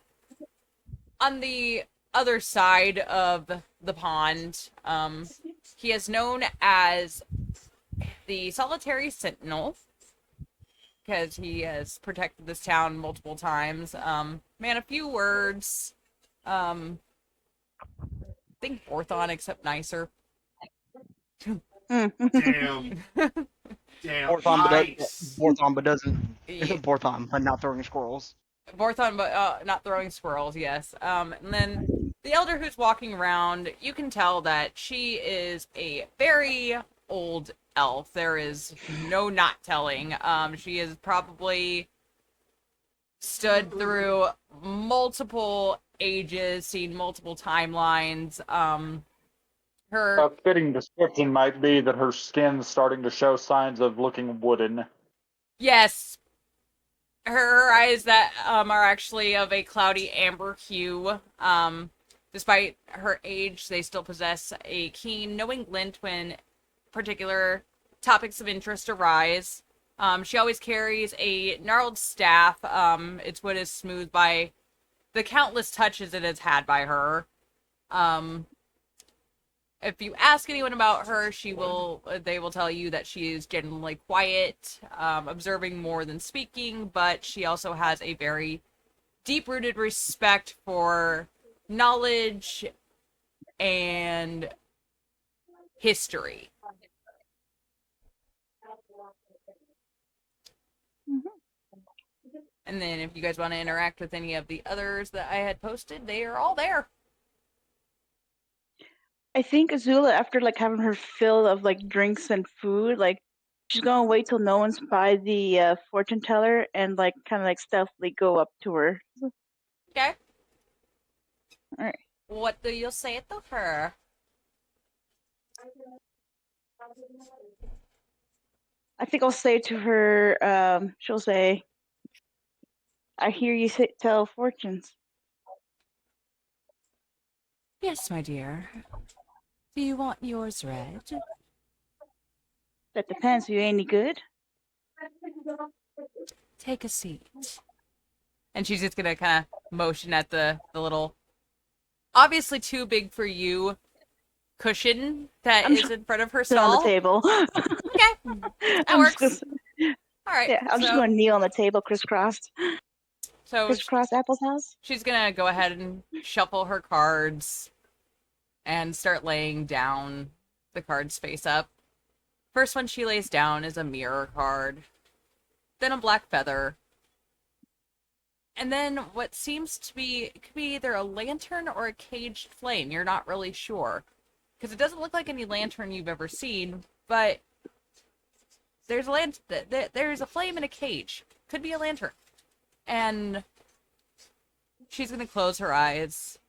the other side of the pond. He is known as the Solitary Sentinel because he has protected this town multiple times. Man, a few words. Think Orthon, except nicer. Damn. Damn. Ice. Borthon, but doesn't. Yeah. Borthon, but not throwing squirrels. Borthon, but not throwing squirrels, yes. And then the elder who's walking around, you can tell that she is a very old elf. There is no not telling. She has probably stood through multiple ages, seen multiple timelines. Her A fitting description might be that her skin's starting to show signs of looking wooden. yes, her eyes that are actually of a cloudy amber hue. Despite her age, they still possess a keen, knowing glint when particular topics of interest arise. She always carries a gnarled staff. Its wood is smoothed by the countless touches it has had by her. If you ask anyone about her, they will tell you that she is generally quiet, observing more than speaking, but she also has a very deep-rooted respect for knowledge and history. And then if you guys want to interact with any of the others that I had posted, they are all there. I think Azula, after like having her fill of like drinks and food, like she's gonna wait till no one's by the fortune teller and like kind of like stealthily go up to her. Okay. All right. What do you say to her? I think I'll say to her, she'll say, I hear you tell fortunes. Yes, my dear. Do you want yours read? That depends. You ain't any good. Take a seat. And she's just gonna kind of motion at the little, obviously too big for you, cushion that is in front of her Sit on the stall. table. Okay, that works. All right. Yeah, I'm just going to kneel on the table, crisscrossed. So crisscross applesauce. She's gonna go ahead and shuffle her cards and start laying down the cards face up. First one she lays down is a mirror card, then a black feather, and then what seems to be, it could be either a lantern or a caged flame. You're not really sure, because it doesn't look like any lantern you've ever seen, but there's a flame in a cage. Could be a lantern. And she's gonna close her eyes,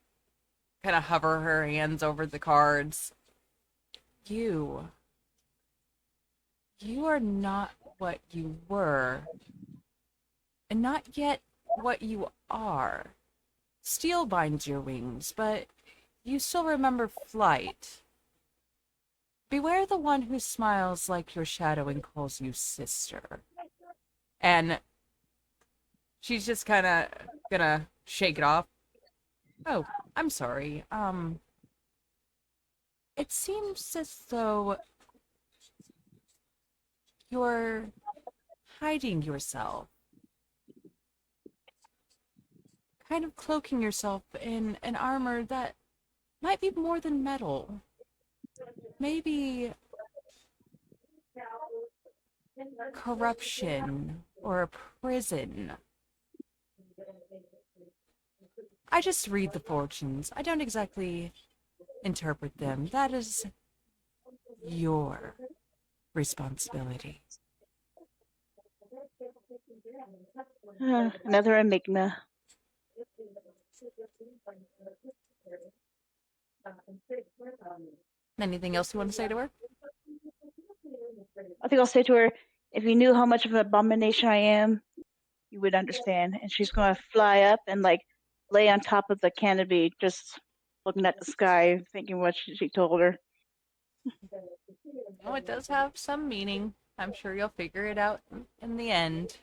kind of hover her hands over the cards. You are not what you were, and not yet what you are. Steel binds your wings, but you still remember flight. Beware the one who smiles like your shadow and calls you sister. And she's just kind of gonna shake it off. Oh, I'm sorry. It seems as though you're hiding yourself. Kind of cloaking yourself in an armor that might be more than metal. Maybe corruption or a prison. I just read the fortunes. I don't exactly interpret them. That is your responsibility. Another enigma. Anything else you want to say to her? I think I'll say to her, if you knew how much of an abomination I am, you would understand. And she's going to fly up and like lay on top of the canopy, just looking at the sky, thinking what she told her. Oh, it does have some meaning. I'm sure you'll figure it out in the end.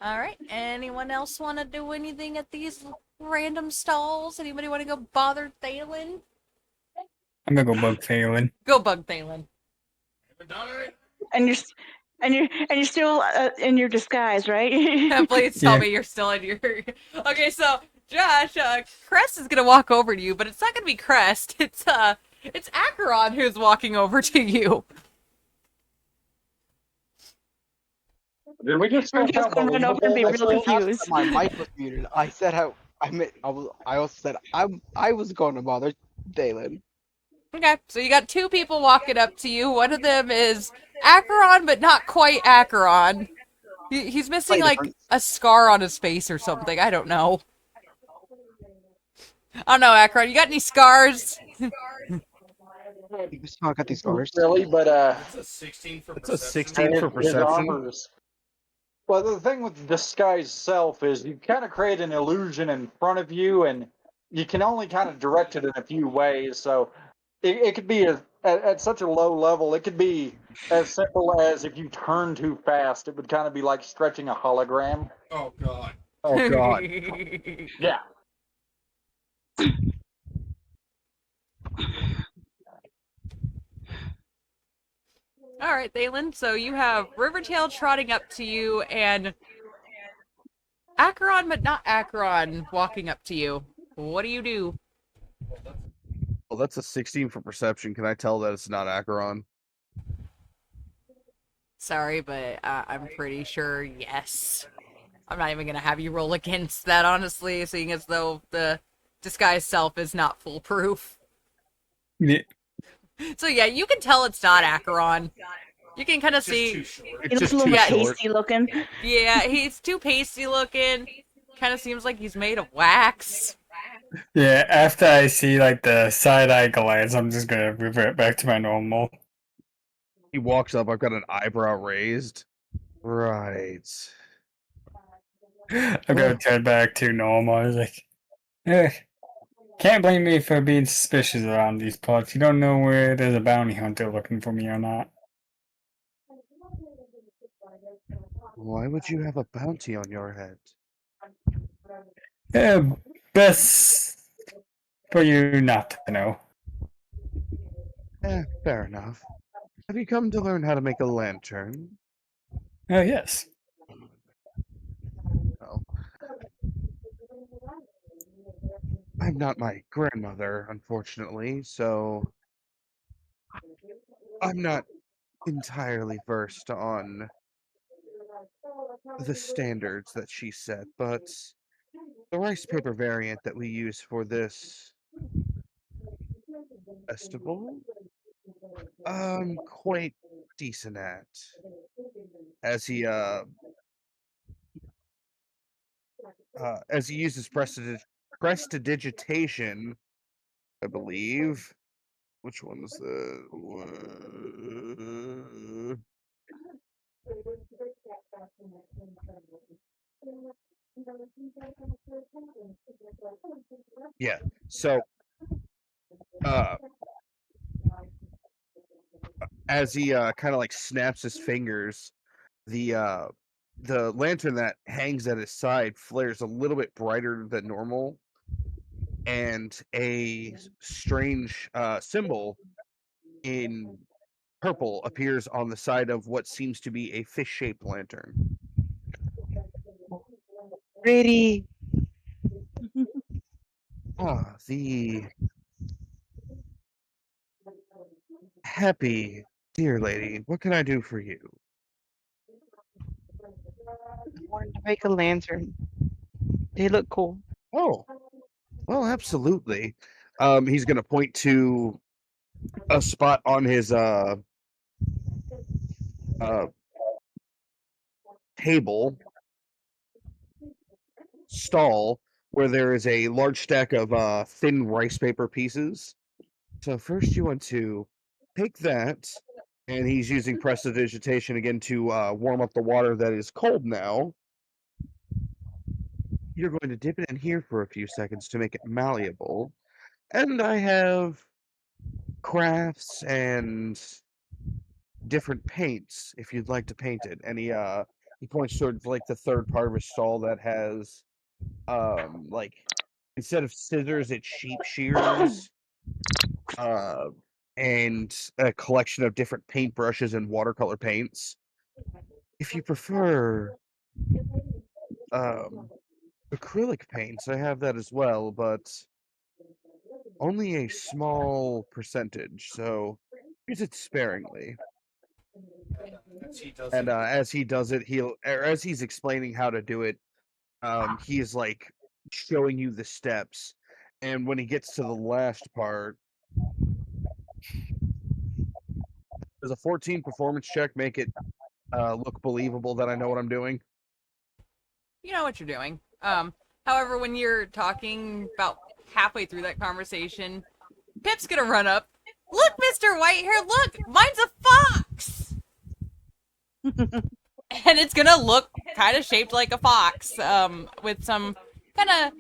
All right. Anyone else want to do anything at these random stalls? Anybody want to go bother Thalen? I'm gonna go bug Phelan. Go bug Thalen. And you're still in your disguise, right? Please tell Yeah. me you're still in your. Okay, so Josh, Crest is gonna walk over to you, but it's not gonna be Crest. It's Acheron who's walking over to you. Did we just We're just gonna run over and be real confused. My mic was muted. I said how I also said I was going to bother Dalen. Okay, so you got two people walking up to you. One of them is Acheron, but not quite Acheron. He's missing Slight like difference. a scar on his face or something. I don't know. I don't know, Acheron. You got any scars? You still got these scars. Really, but It's a 16 for It's a perception. 16 for his perception. armors. Well, the thing with disguise self is you kind of create an illusion in front of you, and you can only kind of direct it in a few ways. So it could be at such a low level. It could be as simple as if you turn too fast, it would kind of be like stretching a hologram. Oh god. Oh god. Yeah. All right, Thalen. So you have Rivertail trotting up to you and Acheron, but not Acheron, walking up to you. What do you do? Well, that's a 16 for perception. Can I tell that it's not Acheron? Sorry, but I'm pretty sure yes. I'm not even gonna have you roll against that, honestly, seeing as though the disguise self is not foolproof. Yeah. So yeah, you can tell it's not Acheron. You can kind of Just see. too short. He It's looks just a little too bit short. pasty looking. Yeah, he's too pasty looking. Kind of seems like he's made of wax. Yeah, after I see like the side eye glance, I'm just gonna revert back to my normal. He walks up. I've got an eyebrow raised. Right. I'm gonna turn back to normal. I was like, can't blame me for being suspicious around these parts. You don't know where there's a bounty hunter looking for me or not. Why would you have a bounty on your head? Yeah, best for you not to know. Fair enough. Have you come to learn how to make a lantern? Oh, yes. Well, I'm not my grandmother, unfortunately, so I'm not entirely versed on the standards that she set, but the rice paper variant that we use for this festival, I'm quite decent at. As he uses prestidigitation, I believe. Which one's the Yeah. So as he kind of like snaps his fingers, the lantern that hangs at his side flares a little bit brighter than normal, and a strange symbol in purple appears on the side of what seems to be a fish-shaped lantern. Pretty. The happy dear lady. What can I do for you? I wanted to make a lantern. They look cool. Oh, well, absolutely. He's gonna point to a spot on his table stall where there is a large stack of thin rice paper pieces. So first you want to take that And he's using prestidigitation again to warm up the water that is cold now. You're going to dip it in here for a few seconds to make it malleable. And I have crafts and different paints if you'd like to paint it. And he points towards like the third part of his stall that has like instead of scissors it's sheep shears and a collection of different paintbrushes and watercolor paints. If you prefer acrylic paints, I have that as well, but only a small percentage, so use it sparingly. As he does And it. as he does it, as he's explaining how to do it, he is like showing you the steps. And when he gets to the last part, does a 14 performance check make it look believable that I know what I'm doing? You know what you're doing. However, when you're talking about halfway through that conversation, Pip's gonna run up. Look, Mr. Whitehair, look! Mine's a fox! And it's gonna look kind of shaped like a fox, with some kind of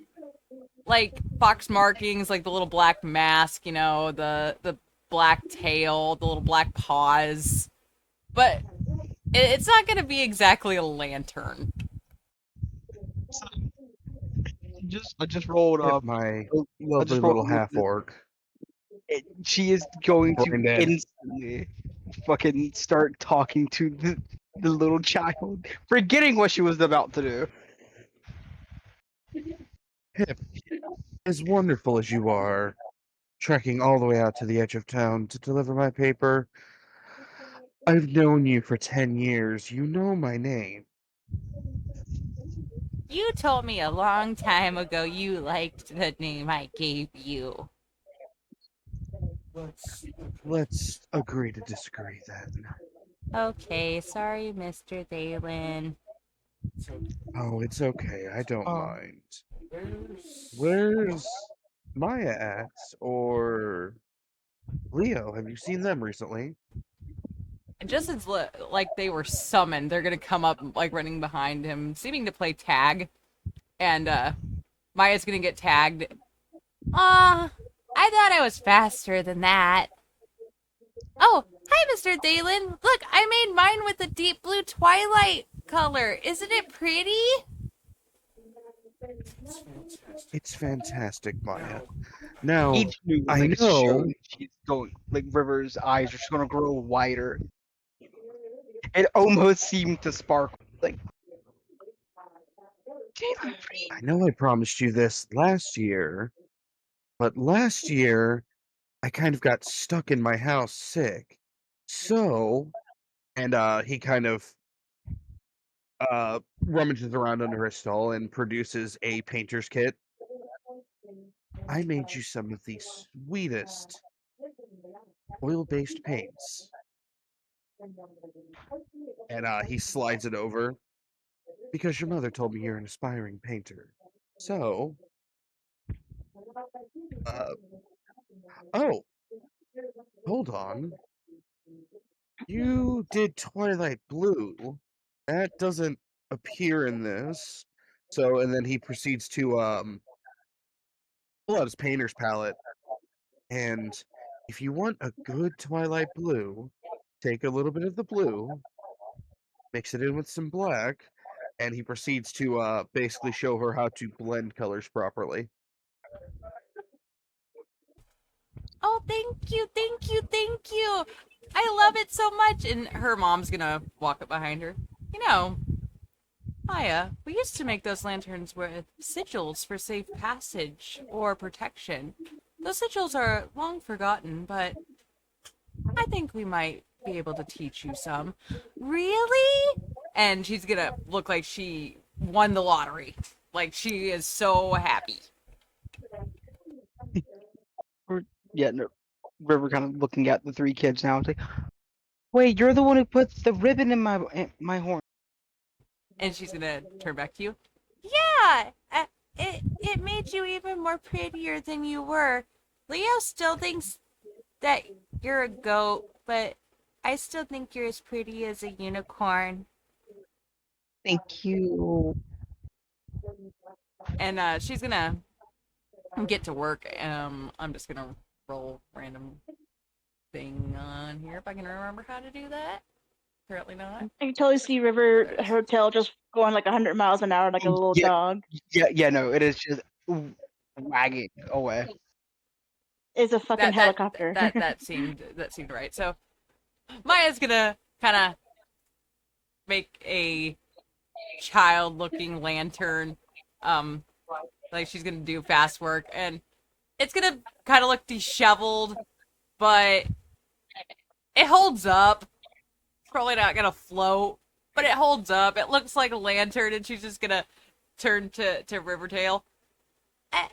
like fox markings, like the little black mask, the black tail, the little black paws. But it's not gonna be exactly a lantern. I just rolled up. My I lovely just rolled little half orc. She is going to Brain dead. instantly fucking start talking to the little child, forgetting what she was about to do. Pip, as wonderful as you are, trekking all the way out to the edge of town to deliver my paper, I've known you for 10 years. You know my name. You told me a long time ago you liked the name I gave you. Let's agree to disagree then. Okay, sorry, Mr. Dalen. Oh, it's okay. I don't Oh. mind. Where's Maya at? Or Leo? Have you seen them recently? Just as like they were summoned, they're gonna come up like running behind him, seeming to play tag, and Maya's gonna get tagged. I thought I was faster than that. Oh, hi, Mr. Dalen. Look, I made mine with the deep blue twilight color. Isn't it pretty? It's fantastic, Maya. Now, Each new I like know. show she's going like River's eyes are just gonna grow wider. It almost seemed to sparkle. Like I know I promised you this last year, but last year I kind of got stuck in my house sick. So, and he kind of rummages around under his stall and produces a painter's kit. I made you some of the sweetest oil-based paints. And he slides it over because your mother told me you're an aspiring painter. So, oh, hold on. You did Twilight Blue. That doesn't appear in this. So, and then he proceeds to pull out his painter's palette. And if you want a good Twilight Blue, take a little bit of the blue, mix it in with some black, and he proceeds to basically show her how to blend colors properly. Oh, thank you, thank you, thank you. I love it so much. And her mom's gonna walk up behind her. You know, Maya, we used to make those lanterns with sigils for safe passage or protection. Those sigils are long forgotten, but I think we might be able to teach you some. Really? And she's gonna look like she won the lottery. Like she is so happy. yeah, no, River kind of looking at the three kids now. It's like, wait, you're the one who put the ribbon in my horn. And she's gonna turn back to you. Yeah, it made you even more prettier than you were. Leo still thinks that you're a goat, but I still think you're as pretty as a unicorn. Thank you. And she's gonna get to work. I'm just gonna roll random thing on here if I can remember how to do that. Apparently not. I can totally see River Hotel just going like 100 miles an hour like a little Yeah, dog. yeah, no, it is just wagging away. It's a fucking helicopter. That seemed right. So Maya's gonna kind of make a child-looking lantern. Like she's gonna do fast work, and it's gonna kind of look disheveled, but it holds up. It's probably not gonna float, but it holds up. It looks like a lantern, and she's just gonna turn to Rivertail. I,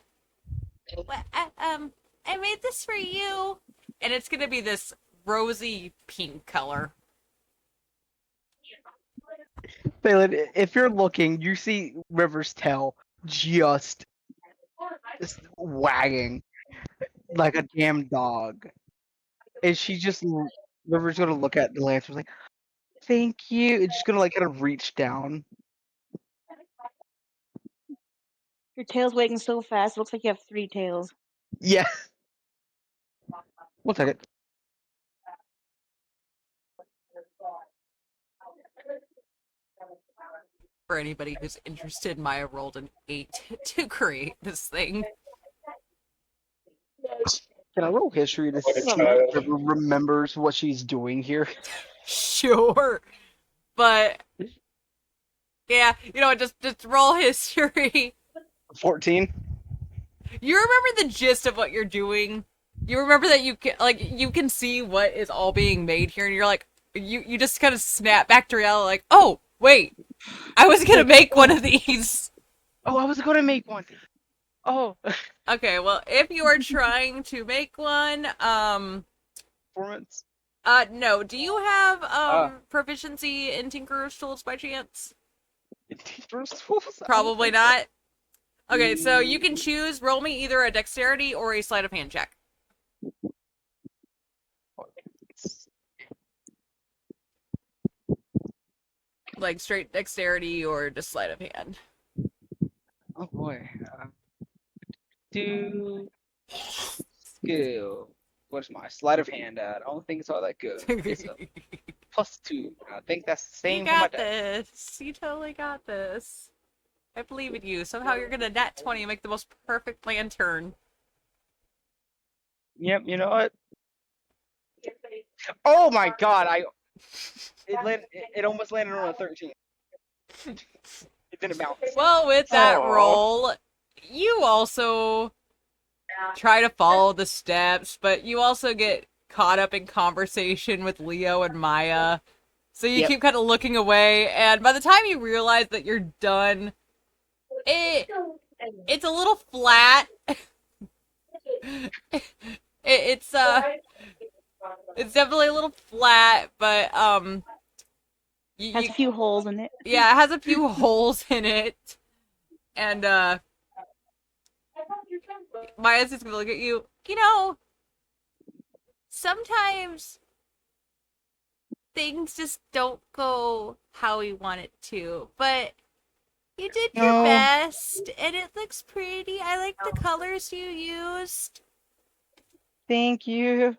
I made this for you, and it's gonna be this rosy pink color. Phelan, if you're looking, you see River's tail just wagging like a damn dog. And River's gonna look at the lantern like, thank you. It's just gonna like kind of reach down. Your tail's wagging so fast, it looks like you have 3 tails. Yeah. 1 second. For anybody who's interested, Maya rolled an 8 to create this thing. Can I roll history to see if River remembers what she's doing here? Sure. But yeah, you know, just roll history. 14. You remember the gist of what you're doing. You remember that you can see what is all being made here, and you're like, you just kind of snap back to reality, like, oh wait, I was gonna make one of these. Oh, I was gonna make one. Oh. Okay, well, if you are trying to make one, Performance. no. Do you have proficiency in Tinkerer's Tools by chance? Probably not. Okay, so you can choose. Roll me either a dexterity or a sleight of hand check. Like straight dexterity or just sleight of hand. Oh boy. Do skill. What's my sleight of hand at? I don't think it's all that good. It's a +2. I think that's the same. You got this. You totally got this. I believe in you. Somehow you're gonna nat 20 and make the most perfect lantern. Yep, you know what? Oh my god, it almost landed on a 13. It didn't bounce. Well, with that roll, you also try to follow the steps, but you also get caught up in conversation with Leo and Maya. So you keep kind of looking away, and by the time you realize that you're done, it's a little flat. It's definitely a little flat, but has a few holes in it. Yeah, it has a few holes in it, and Maya's just gonna look at you. You know, sometimes things just don't go how we want it to, but you did your best, and it looks pretty. I like the colors you used. Thank you.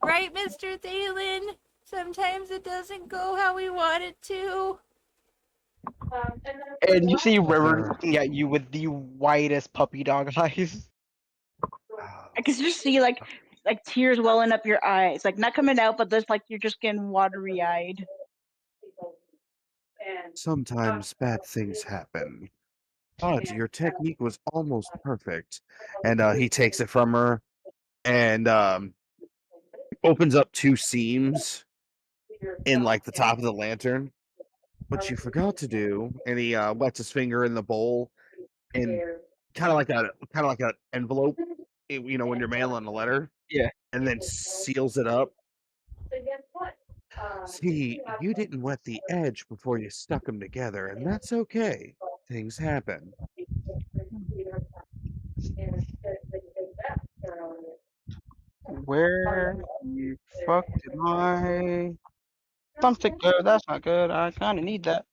Right, Mr. Thalen? Sometimes it doesn't go how we want it to. And you see River looking at you with the whitest puppy dog eyes. I can just see like tears welling up your eyes, like not coming out, but there's like you're just getting watery eyed. Sometimes bad things happen. But your technique was almost perfect. And he takes it from her and opens up 2 seams in like the top of the lantern. What you forgot to do, and he wets his finger in the bowl, and kind of like an envelope, you know, when you're mailing a letter. Yeah. And then seals it up. See, you didn't wet the edge before you stuck them together, and that's okay. Things happen. Where the fuck did my thumbstick go? That's not good. I kind of need that.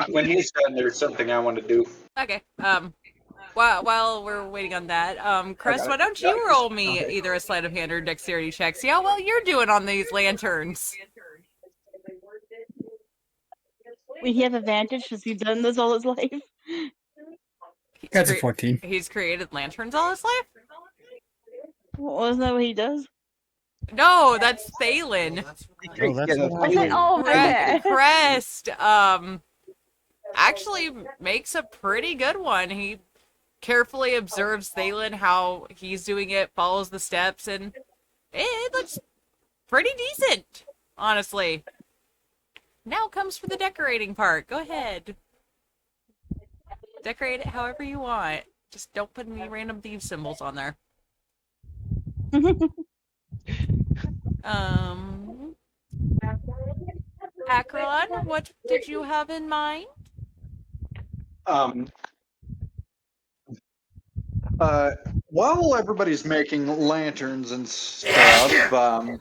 When he's done, there's something I want to do. Okay. While we're waiting on that, Chris, got why it. don't you roll me Okay. either a sleight of hand or dexterity check? See how well you're doing on these lanterns. We have advantage because he's done this all his life. That's a 14. He's created lanterns all his life? Wasn't that what he does? No, that's Thalen. Oh, that's Yeah, what I said, oh my bad. Crest, actually makes a pretty good one. He carefully observes Thalen, how he's doing it, follows the steps, and it looks pretty decent, honestly. Now comes for the decorating part. Go ahead. Decorate it however you want. Just don't put any random thief symbols on there. Akron, what did you have in mind? Um, while everybody's making lanterns and stuff,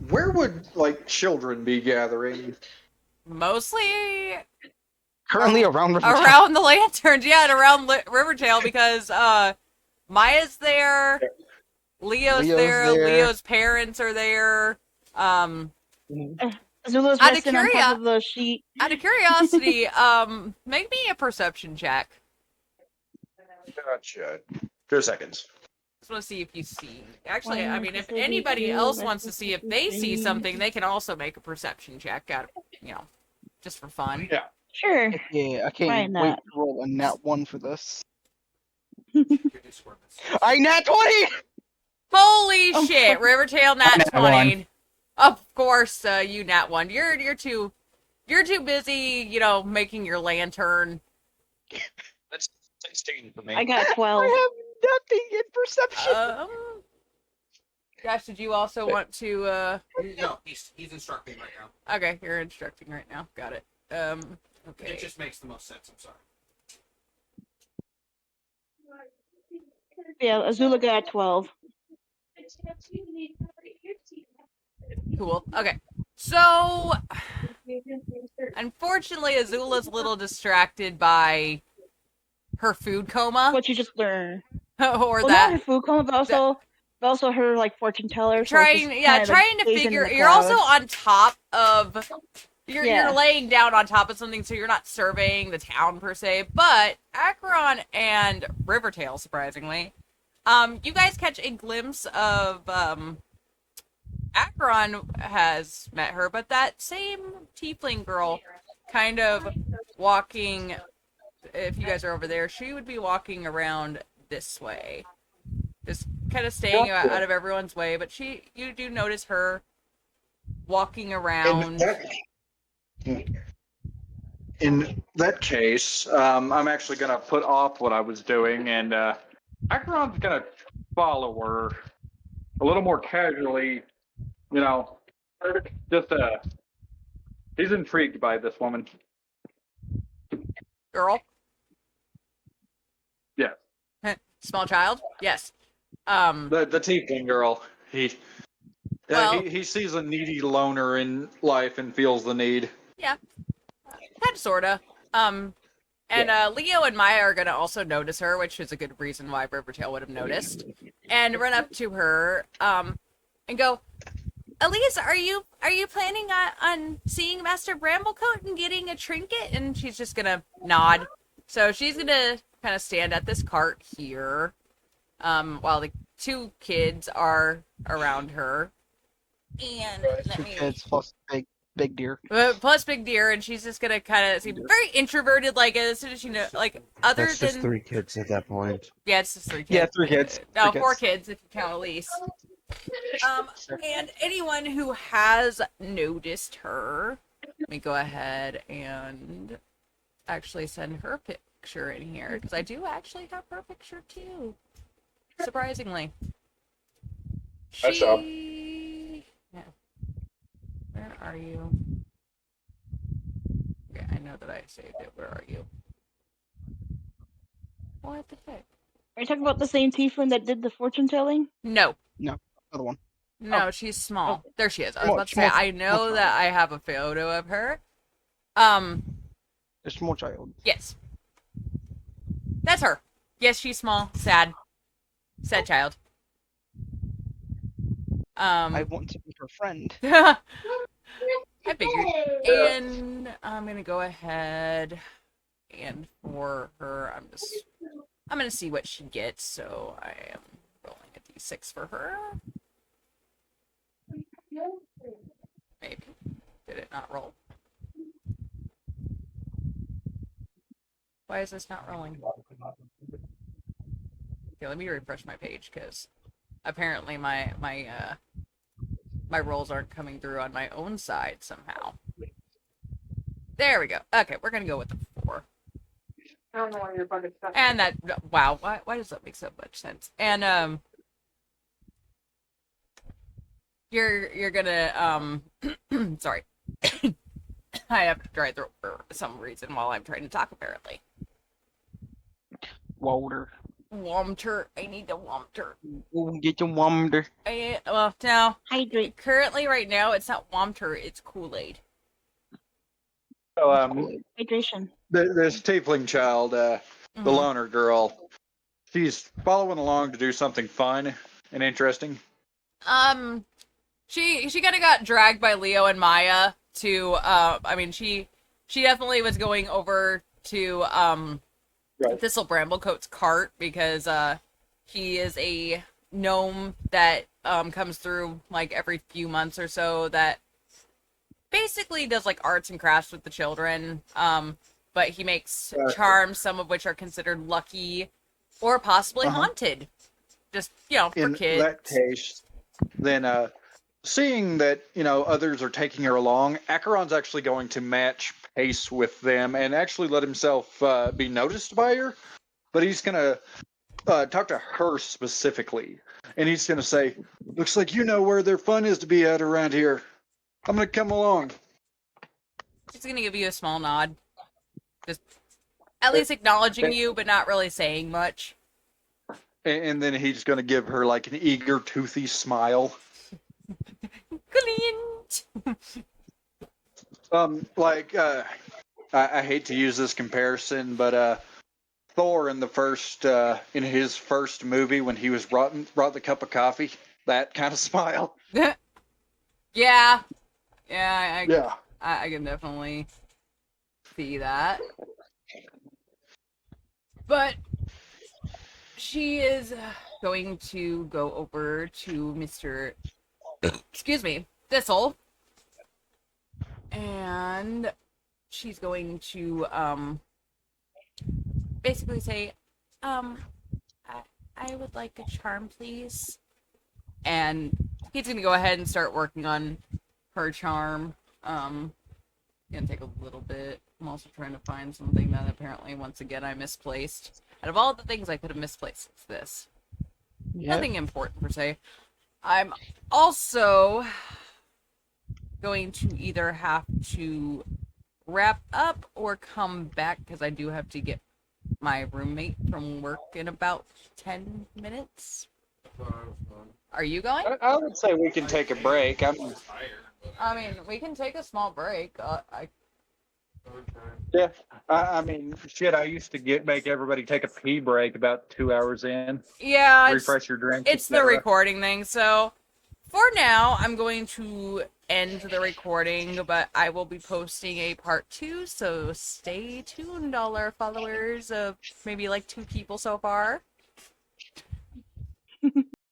where would like children be gathering? Mostly currently around Rivertown. around the lanterns, yeah, and around Rivertail, because Maya's there, Leo's there, Leo's parents are there. Zula's Out of resting on top of the sheet. Out of curiosity, make me a perception check. Gotcha. 2 seconds. Just want to see if you see. Actually, I mean, if anybody else wants to see if they see something, they can also make a perception check. Out of, just for fun. Yeah. Sure. Yeah, I can't wait to roll a nat 1 for this. I nat 20! Holy shit! Rivertail nat 20. Of course, you nat 1. You're too busy, making your lantern. That's 16 for me. I got 12. I have nothing in perception. Josh, did you also want to? No, he's instructing right now. Okay, you're instructing right now. Got it. Okay. It just makes the most sense. I'm sorry. Yeah, Azula got 12. Cool. Okay. So, unfortunately, Azula's a little distracted by her food coma. What you just learned. Or well, that. Not her food coma, but also her like fortune teller. Trying to figure. You're also on top of. You're laying down on top of something, so you're not surveying the town per se. But Acheron and Rivertail, surprisingly, you guys catch a glimpse of Acheron has met her, but that same tiefling girl, kind of walking. If you guys are over there, she would be walking around this way, just kind of staying out of everyone's way. But you do notice her walking around. In that case, I'm actually gonna put off what I was doing, and Acheron's gonna follow her a little more casually. Just he's intrigued by this woman. Girl. Yes. Small child. Yes. The tiefling girl. He sees a needy loner in life and feels the need. Yeah. Kind of, sorta. Leo and Maya are gonna also notice her, which is a good reason why Rivertail would have noticed, and run up to her, and go, Elise, are you planning on seeing Master Bramblecoat and getting a trinket? And she's just gonna nod. So she's gonna kind of stand at this cart here, while the two kids are around her. And Two kids plus big deer. Plus big deer, and she's just gonna kind of seem very introverted. Like as soon as other That's than just 3 kids at that point. Yeah, it's just 3 kids. Yeah, 3 kids. No, 4 kids if you count Elise. And anyone who has noticed her, let me go ahead and actually send her picture in here, because I do actually have her picture too. Surprisingly. Yeah. Where are you? Okay, I know that I saved it. Where are you? What the heck? Are you talking about the same tiefling that did the fortune telling? No. No, other one. No, she's small. Okay. There she is. I was Small- about to say, small- I know small that I have a photo of her. A small child. Yes. That's her. Yes, she's small. Sad. Sad child. I want to be her friend. I figured. And I'm gonna go ahead and for her, I'm gonna see what she gets. So I am rolling a d6 for her. Maybe. Did it not roll? Why is this not rolling? Okay, let me refresh my page because apparently my rolls aren't coming through on my own side somehow. There we go. Okay, we're gonna go with the 4. I don't know why your bucket's stuck. And that, wow, why does that make so much sense? And you're gonna sorry, I have to dry throat for some reason while I'm trying to talk. Apparently, Water. Womter, I need the Womter. We'll get your water. Well, no, Hydrate. currently right now it's not Womter, it's Kool-Aid. So, Hydration. this tiefling child, the Mhm. loner girl, she's following along to do something fun and interesting. She kind of got dragged by Leo and Maya to I mean she definitely was going over to Right. Thistle Bramblecoat's cart because he is a gnome that comes through like every few months or so that basically does like arts and crafts with the children. But he makes charms, some of which are considered lucky or possibly haunted. Just, for In kids. that case, then seeing that others are taking her along, Acheron's actually going to match pace with them and actually let himself be noticed by her. But he's gonna talk to her specifically, and he's gonna say, "Looks like you know where their fun is to be at around here. I'm gonna come along." She's gonna give you a small nod. Just at least acknowledging you, but not really saying much. And then he's gonna give her like an eager, toothy smile. Clint! I hate to use this comparison, but Thor in in his first movie when he was brought the cup of coffee, that kind of smile. Yeah. Yeah. I can definitely see that. But she is going to go over to Mr. excuse me, Thistle. And she's going to basically say, I would like a charm, please. And he's gonna go ahead and start working on her charm. Gonna take a little bit. I'm also trying to find something that apparently, once again, I misplaced. Out of all the things I could have misplaced, it's this. Yeah. Nothing important per se. I'm also going to either have to wrap up or come back because I do have to get my roommate from work in about 10 minutes. Are you going? I would say we can take a break. I mean, we can take a small break. Yeah. I mean, shit. I used to make everybody take a pee break about 2 hours in. Yeah, Refresh your drink. it's the recording thing. So for now, I'm going to end the recording, but I will be posting a part 2. So stay tuned, all our followers of maybe like 2 people so far.